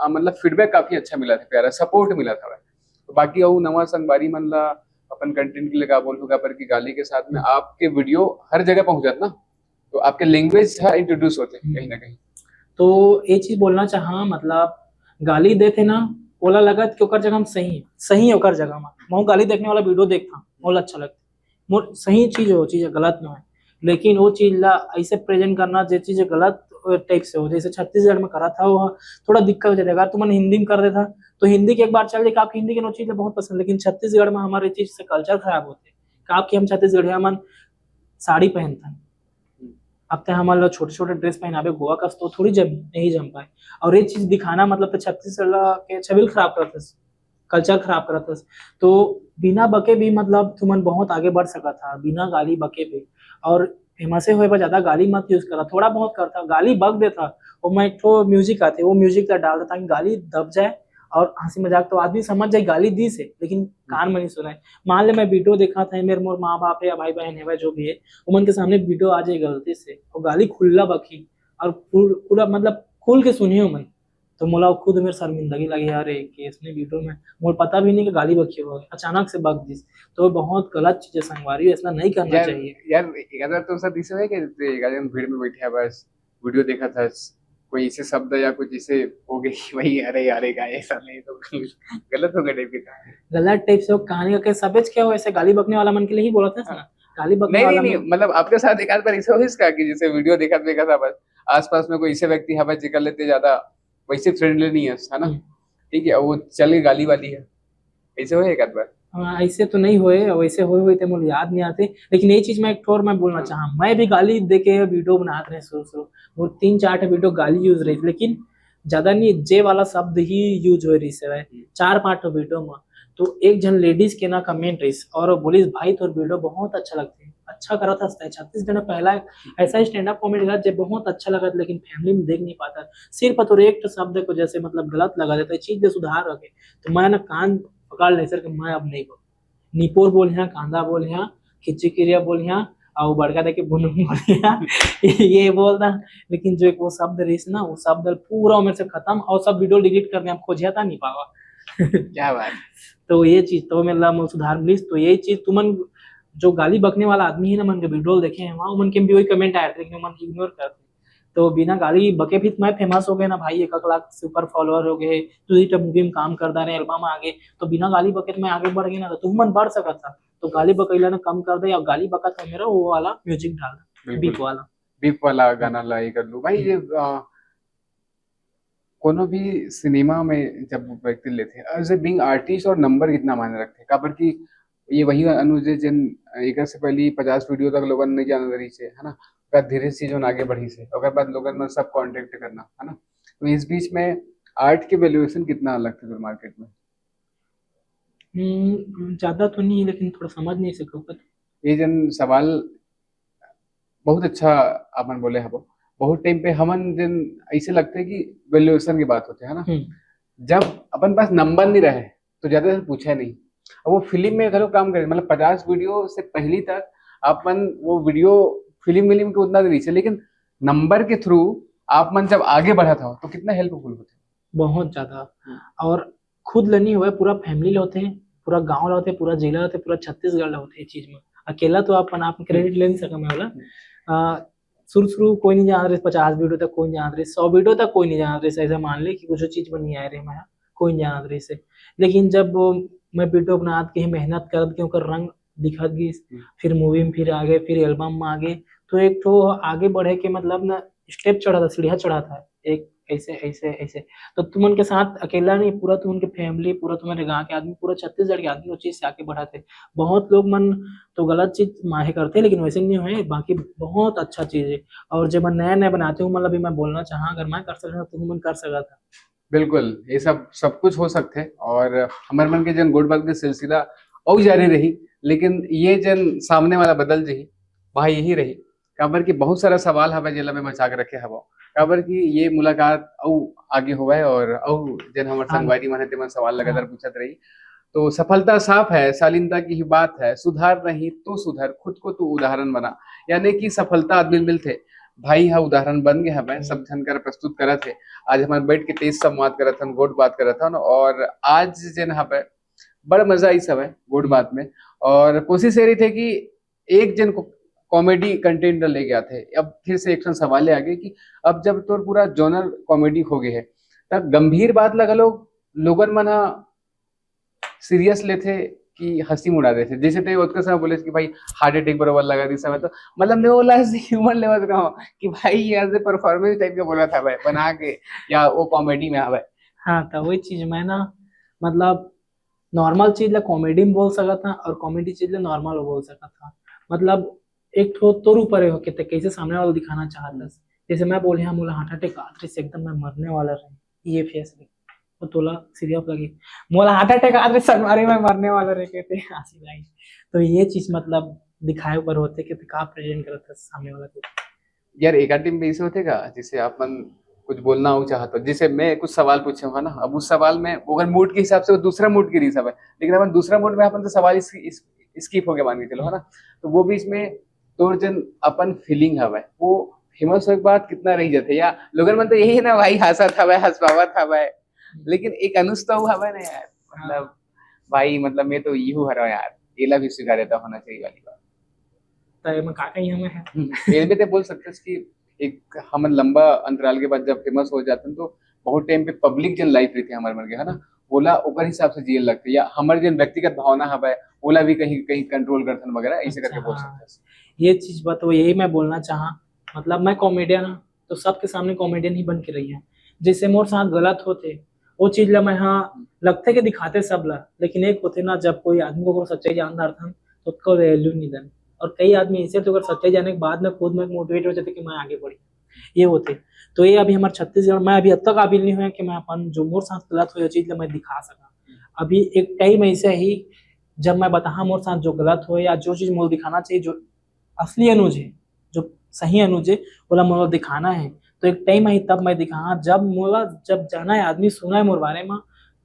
मतलब फीडबैक काफी अच्छा मिला था, प्यारा सपोर्ट मिला था। तो बाकी और नवा संगवारी मन ला अपन कंटेंट के लिए का बोल पर की गाली के साथ में आपके वीडियो हर जगह पहुंच जाता ना, तो आपके लैंग्वेज इंट्रोड्यूस होते कहीं ना कहीं। तो ये चीज बोलना चाहा, मतलब गाली देते ना, ओला लगत कि ओकर जगह हम सही है ओकर जगह में मैं गाली देखने वाला वीडियो देखता, ओला अच्छा लगता, मोर सही चीज हो, चीज गलत ना है, लेकिन वो चीज ला ऐसे प्रेजेंट करना जो चीज गलत टाइप से हो, जैसे छत्तीसगढ़ में करा था वो थोड़ा दिक्कत हो जाएगा। अगर तुम हिंदी में कर देता तो हिंदी की एक बार चल जाएगा, आपकी हिंदी की चीज बहुत पसंद, लेकिन छत्तीसगढ़ में हमारे चीज से कल्चर खराब होते, आपकी हम छत्तीसगढ़िया मन साड़ी पहनता, अब तो हमारे छोटे छोटे ड्रेस पहनावे गोवा का तो थोड़ी जम नहीं जम पाए, और ये चीज दिखाना मतलब तो छत्तीसगढ़ के छविल खराब करते, कल्चर खराब करते। तो बिना बके भी मतलब तुमन बहुत आगे बढ़ सका था बिना गाली बके भी, और फेमस हुए पर ज्यादा गाली मत यूज करा, थोड़ा बहुत करता गाली बक देता, और मैं एक तो म्यूजिक आते वो म्यूजिक का डाल देता कि गाली दब जाए और हंसी मजाक तो आदमी समझ जाए गाली दी से, लेकिन कान में नहीं सुनाए। मान ले मैं वीडियो देखा था, मेरे मोर माँ बाप है या भाई बहन है जो भी है, उमन के सामने वीडियो आ जाए गलती से और गाली खुल्ला बकी और पूरा मतलब खुल के सुनिए उमन, तो मोला खुद मेरे शर्मिंदगी लगी यार कि इसने वीडियो में मोल पता भी नहीं कि गाली बकी हो अचानक से बक दिस, तो बहुत गलत चीज है संगवारी, ऐसा नहीं करना यार चाहिए। यार एक आधा तो सब इसे है कि एक आधे भीड़ में बैठे हैं बस वीडियो देखा था, कोई ऐसे शब्द या कुछ ऐसे हो गए कि भाई अरे यार का ऐसा नहीं तो गलत हो गया टाइप की था। गलत टाइप से वो कहानी का सबच क्या हो, ऐसे गाली बकने वाला मन के लिए ही बोला था ना, गाली बकने नहीं नहीं वाला नहीं, मन। मतलब आपके साथ एक आध बार ऐसा हो इसका कि जैसे वीडियो देखा था बस आसपास में कोई ऐसे व्यक्ति है बस कर लेते ज्यादा वैसे फ्रेंडली नहीं है ना, ठीक है वो चल के गाली वाली है, ऐसे हो एक आध बार। हाँ, ऐसे तो नहीं हुए, वैसे हुए थे मुझे याद नहीं आते, लेकिन ये चीज मैं एक और मैं बोलना चाहा, मैं भी गाली दे के वीडियो बनाते रहे शुरू शुरू, वो 3-4 वीडियो गाली यूज रही थी, लेकिन ज्यादा नहीं जे वाला शब्द ही यूज हो रही से 4-5 वीडियो में। तो एक जन लेडीज के ना कमेंट रही और वो बोली भाई तोर वीडियो बहुत अच्छा लगते है, अच्छा करा था 36 दिन पहला ऐसा स्टैंड अप कॉमेडी था जो बहुत अच्छा लगा था, लेकिन फैमिली में देख नहीं पाता, सिर्फ तो एक शब्द को जैसे मतलब गलत लगा देता है, चीज में सुधार रखे। तो मैं ना कान पकड़ ले सर कि मैं अब नहीं बोल, निपोर बोलिया, कांदा बोलिया, खिची क्रिया बोलिया और बड़का देखे बुन बोलिया ये बोलता, लेकिन जो एक वो शब्द रही ना, वो शब्द पूरा मेरे से खत्म और सब वीडियो डिलीट करने हम खोजिया था नहीं पावा क्या बात। तो ये चीज तो मतलब सुधार मिली, तो यही चीज तुमन जो गाली बकने वाला आदमी है ना, मन के वीडियो देखे हैं वहाँ मन के भी वही कमेंट आए थे, लेकिन मन इग्नोर करते, तो बिना गाली बके भी मैं फेमस हो गए ना भाई, 1 लाख से ऊपर फॉलोअर हो गए, तुझी मूवी में काम करता रहे, एल्बम आ गए, तो बिना गाली बके तो मैं आगे बढ़ गया ना, तो तुम मन बढ़ सकता था, तो गाली बकैला ना कम कर दे, और गाली बका था मेरा वो वाला म्यूजिक डाल बीप वाला। बीप वाला गाना लाई कर लूं भाई ये कोनो भी सिनेमा में जब व्यक्ति लेते हैं एज ए बिंग आर्टिस्ट और नंबर कितना मायने रखते हैं काबर की ये वही अनुज है जिन एक से पहले 50 वीडियो तक लोगन नहीं जाना रही से है ना, ओकर धीरे से जो आगे बढ़ी से ओकर बाद लोगन में सब कांटेक्ट करना है ना, तो इस बीच में आर्ट के वैल्यूएशन कितना अलग थे मार्केट में। ज्यादा तो नहीं, लेकिन थोड़ा समझ नहीं सको पर ये जन सवाल बहुत अच्छा अपन बोले हैं वो बहुत टाइम पे हमन जिन ऐसे लगते है कि वैल्यूएशन की बात होती है ना, जब अपन पास नंबर नहीं रहे तो ज्यादा से पूछा नहीं, अब वो फिल्म में घरो काम करे मतलब 50 वीडियो से पहली तक अपन वो वीडियो फिल्म विल्म के उतना नहीं, लेकिन नंबर के थ्रू आप मन जब आगे बढ़ा था तो कितना हेल्पफुल होते बहुत ज्यादा, और खुद लनी हुआ पूरा फैमिली ले होते हैं, पूरा गांव ले होते हैं, पूरा जिला होते हैं, पूरा छत्तीसगढ़ ले होते हैं चीज में, अकेला तो आप क्रेडिट ले नहीं सका मैं बोला, शुरू शुरू कोई नहीं जान रहे, 50 वीडियो तक कोई नहीं जान रहे, 100 वीडियो तक कोई नहीं जान रहे, ऐसा मान ले कि कुछ चीज में नहीं आ रही मैं कोई नहीं जान रही से, लेकिन जब मैं वीडियो बना के मेहनत कर के ओकर रंग दिखत गई, फिर मूवी में फिर आगे, फिर एल्बम में आगे, तो एक तो आगे बढ़े के मतलब ना स्टेप चढ़ा था, सीढ़ियाँ चढ़ा था एक ऐसे ऐसे ऐसे, तो तुम उनके साथ अकेला नहीं, पूरा तुम उनके फैमिली, पूरा तुम्हारे गांव के आदमी, पूरा छत्तीसगढ़ के आदमी उस चीज से आगे बढ़ाते। बहुत लोग मन तो गलत चीज माहे करते, लेकिन वैसे नहीं हुए, बाकी बहुत अच्छा चीज है, और जब मैं नया नया बनाते हूँ मतलब मैं बोलना चाहा अगर मैं कर सकता तो मन कर सका था। बिल्कुल ये सब सब कुछ हो सकते हैं और हमारे मन के जन गुड बात के सिलसिला और जारी रही, लेकिन ये जन सामने वाला बदल जी वहाँ यही रही काबर की बहुत सारा सवाल हवा जेला में बचा के रखे हवा काबर की ये मुलाकात औ आगे हुआ है और औ जन हमारे संगवारी मन ते मन सवाल लगातार पूछत रही, तो सफलता साफ है शालीनता की ही बात है, सुधार नहीं तो सुधर खुद को तू उदाहरण बना, यानी कि सफलता आदमी मिलते भाई हा उदाहरण बन गया हमें सब जानकर प्रस्तुत करा थे, आज हमारे बैठ के तेज संवाद करा था गोड बात करा था और आज जन यहाँ पे बड़ा मजा आई सब है गोड बात में, और कोशिश ये रही थी कि एक जन को कॉमेडी कंटेंट ले गया थे, अब फिर से एक्शन सवाल आ गए कि अब जब तो पूरा जॉनर कॉमेडी हो गए है तब गंभीर बात लगा लोगन मना सीरियस लेते कि हंसी मुड़ा रहे थे, जैसे थे उसके समय बोले कि भाई हार्ट अटैक बरोबर लगा दी समय, तो मतलब मैं बोला ह्यूमन लेवल का हूँ कि भाई ये परफॉर्मेंस टाइप का बोला था भाई बना के या वो कॉमेडी में आवे। हाँ तो वही चीज मैं ना मतलब नॉर्मल चीज ला कॉमेडी में बोल सका था और कॉमेडी चीज ला नॉर्मल बोल सका था, मतलब एक तो तोर ऊपर है कि कैसे सामने वाला दिखाना चाहता, जैसे मैं बोले हाँ मोला हार्ट अटैक आते से एकदम मैं मरने वाला रहे ये फेस तो तोला सीरियस लगी, मोला हार्ट अटैक आते संगवारी में मरने वाला रहे कहते हंसी लाई, तो ये चीज मतलब दिखाए ऊपर होते कि का प्रेजेंट करता सामने वाला को। यार एक टीम में ऐसे होते का जिसे अपन कुछ बोलना हो चाहा तो, जैसे मैं कुछ सवाल पूछूंगा ना, अब उस सवाल में अगर मूड के हिसाब से वो दूसरा मूड की रीस है, लेकिन अपन दूसरा मूड में अपन तो सवाल स्किप हो गया मान के चलो, है ना। तो वो भी इसमें तोर जन अपन फीलिंग हवा वो फेमस हो के बाद कितना रही जाते, या लोगन मन तो यही है ना भाई, हंसत हवा हंसपावत हवा, लेकिन एक अनुष्ठ तो हवा ना यार, मतलब भाई मतलब मैं तो यूं हरा यार, एला भी स्वीकार देता होना चाहिए वाली बात। तो मैं काका ही हमें है। फिर भी तो बोल सकते हैं कि एक हम लंबा अंतराल के बाद जब फेमस हो जाते हैं तो बहुत टाइम पे पब्लिक जन लाइफ रहती है हमारे मन के, है ना, ओला ओकर हिसाब से जिये लगते, या हमारे जन व्यक्तिगत भावना हवा ओला भी कहीं कहीं कंट्रोल करते वगैरह, ऐसे करके बोल सकते हैं। ये चीज बात वो यही मैं बोलना चाहा, मतलब मैं कॉमेडियन हूँ तो सबके सामने कॉमेडियन ही बन के रही है। जैसे मोर साथ गलत होते वो चीज ला मैं हाँ लगते के दिखाते सब ला, लेकिन एक होते ना जब कोई आदमी को सच्चाई जानदार था तो उसका वैल्यू नहीं देना। और कई आदमी ऐसे तो अगर सच्चाई जाने के बाद में खुद में मोटिवेट हो जाते कि मैं आगे बढ़ी, ये होते। तो ये अभी हमारे छत्तीसगढ़ में अभी अब तक काबिल नहीं हुए कि मैं अपन जो मोर साथ गलत हो चीज ला मैं दिखा सका। अभी एक टाइम ऐसे ही जब मैं बता मोर साथ जो गलत हो या जो चीज मोर दिखाना चाहिए, जो असली अनुज है, जो सही अनुज है, बोला मोला दिखाना है, तो एक टाइम आई तब मैं दिखा जब मोला जब जाना है आदमी सुना है मोर बारे में,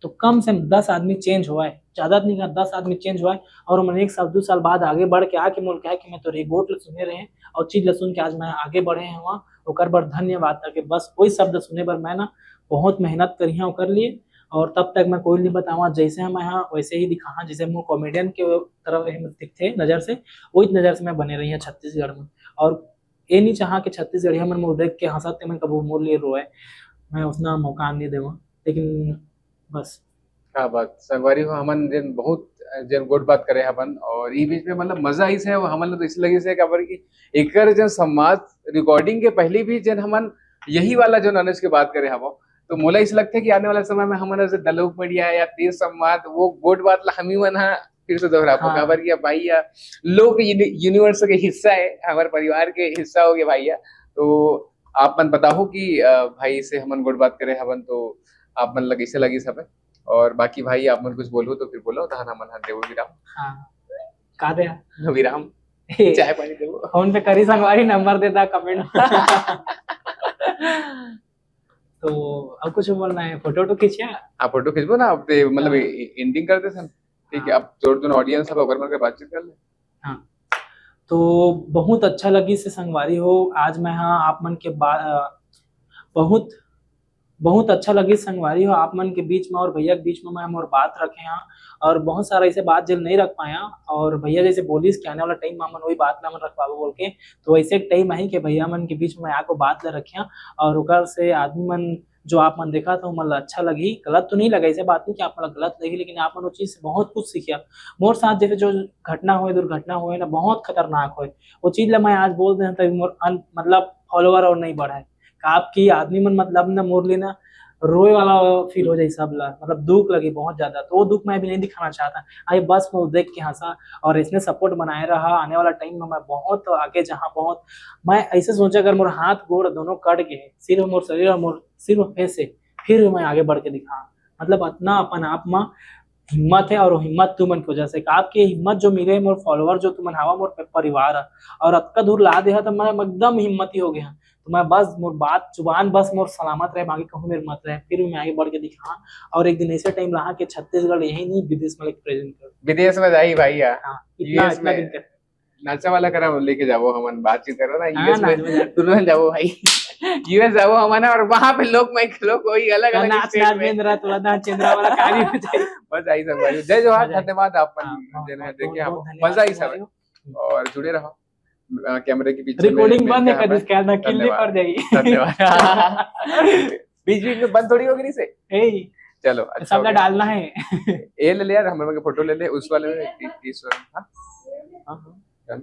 तो कम से कम 10 आदमी चेंज हुआ है, ज्यादा नहीं कहा 10 आदमी चेंज हुआ है। और मैंने 1 साल 2 साल बाद आगे बढ़ के आके मोल कहा कि मैं तो रिपोर्ट सुने रहे और चीज ल सुन के आज मैं आगे बढ़े हैं वहाँ, ओकर बर धन्यवाद करके बस कोई शब्द सुने पर मैं ना बहुत मेहनत करी है ओकर लिए। और तब तक मैं कोई नहीं बतावा, जैसे हम यहाँ वैसे ही दिखा, जैसे हम कॉमेडियन के तरफ दिखते नजर से, वही नजर से मैं बने रही है छत्तीसगढ़ में। और ये नहीं चाहा कि छत्तीसगढ़िया मन मुँह देख के हंसाते मैं कबू मोर लिए रोए, मैं उतना मौका नहीं देवा, लेकिन बस। क्या बात संगवारी हो, हमन जन बहुत जन गोट बात करे अपन, और ई बीच में मतलब मजा इस है हमन तो इस लगे से खबर की एकर जन संवाद रिकॉर्डिंग के पहले भी जन हमन यही वाला जो अनुज के बात करे हम, तो मोला इस लगता है कि आने वाला समय में हमन ऐसे दलोक मीडिया या तीर संवाद वो गोट बात ला हम ही मन फिर से दोहरा हाँ। खबर किया भाई या लोग यूनिवर्स के हिस्सा है, हमारे परिवार के हिस्सा हो गए भाई या। तो आप मन बताओ कि भाई से हमन गोट बात करे हवन, तो आप मन लगे से लगी सब है, और बाकी भाई आप मन कुछ बोलो तो फिर बोलो, धाना मन हर देवो विराम। हाँ का दे विराम चाय पानी देवो, फोन पे करी संगवारी नंबर देता कमेंट। तो अब कुछ बोलना है, फोटो तो खींचिया, आप फोटो खींचबो ना, अब मतलब एंडिंग करते सन, ठीक है, अब जोड़ ऑडियंस सब ओकर में बातचीत कर ले। हाँ तो बहुत अच्छा लगी से संगवारी हो आज मैं हाँ आप मन के बहुत बहुत अच्छा लगी संगवारी हो आप मन के बीच में और भैया के बीच में मैं हम और बात रखे हैं, और बहुत सारा ऐसे बात जल नहीं रख पाया, और भैया जैसे बोलिस कि आने वाला टाइम में मन वही बात ना मन रख पाबो बोल के, तो वैसे एक टाइम आई कि भैया मन के बीच में आको बात ले रखे, और ओकर से आदमी मन जो आप मन देखा था मतलब अच्छा लगी, गलत तो नहीं लगा, ऐसे बात नहीं कि आप मतलब गलत लगी, लेकिन आप मन वो चीज से बहुत कुछ सीखिया। मोर साथ जैसे जो घटना हुए दुर्घटना हुए ना बहुत खतरनाक हुए, वो चीज ला मैं आज बोल दे तभी मोर मतलब फॉलोवर और नहीं बढ़ा है, आपकी आदमी मन मतलब ना मोर लेना रोए वाला फील हो जाए सब ला, मतलब दुख लगी बहुत ज्यादा, तो वो दुख मैं भी नहीं दिखाना चाहता। आई बस मैं देख के हंसा और इसने सपोर्ट बनाए रहा, आने वाला टाइम में मैं बहुत आगे जहाँ बहुत मैं ऐसे सोचा अगर मोर हाथ गोड़ दोनों कट गए, सिर्फ मोर शरीर और मोर सिर्फ फेस से फिर मैं आगे बढ़ के दिखा, मतलब इतना अपन आप में हिम्मत है, और हिम्मत तुमन की वजह से आपकी हिम्मत जो मिले मोर फॉलोवर जो तुमन हवा मोर परिवार है, और अतका दूर ला दे तो मैं एकदम हिम्मती हो गया, तो मैं बस मोर बात जुबान बस मोर सलामत रहे, बाकी कहूँ मेरे मत रहे, फिर मैं आगे बढ़ के दिखा, और एक दिन ऐसे टाइम रहा कि छत्तीसगढ़ यही नहीं विदेश में प्रेजेंट कर, विदेश में जाई भाई या इतना US इतना में दिन कर नाचा वाला करा लेके जाओ हमन, बातचीत करो ना, हाँ, यूएस में तुरंत जाओ भाई, यूएस जाओ हमन, और वहां पे लोग मैं लोग कोई अलग अलग नाच नाच बेंद्रा तुला नाच चंद्रा वाला कार्य हो जाए। बस आई सब भाई, जय जवाहर, मजा आई। धन्यवाद आप हाँ, देने बहुत देखे हम, धन्यवाद मजा आई सब तुम्हारी। और जुड़े रहो कैमरे के पीछे रिकॉर्डिंग में बंद है मिलते कर हैं इसके अंदर किल्ली धन्यवाद। पड़ जाएगी। धन्यवाद। बीच बीच में बंद थोड़ी होगी नहीं से, ए चलो अच्छा सब हो ना गया। डालना है। ये ले लिया हम लोग के फोटो ले ले, उस वाले में इस वाले में हाँ हाँ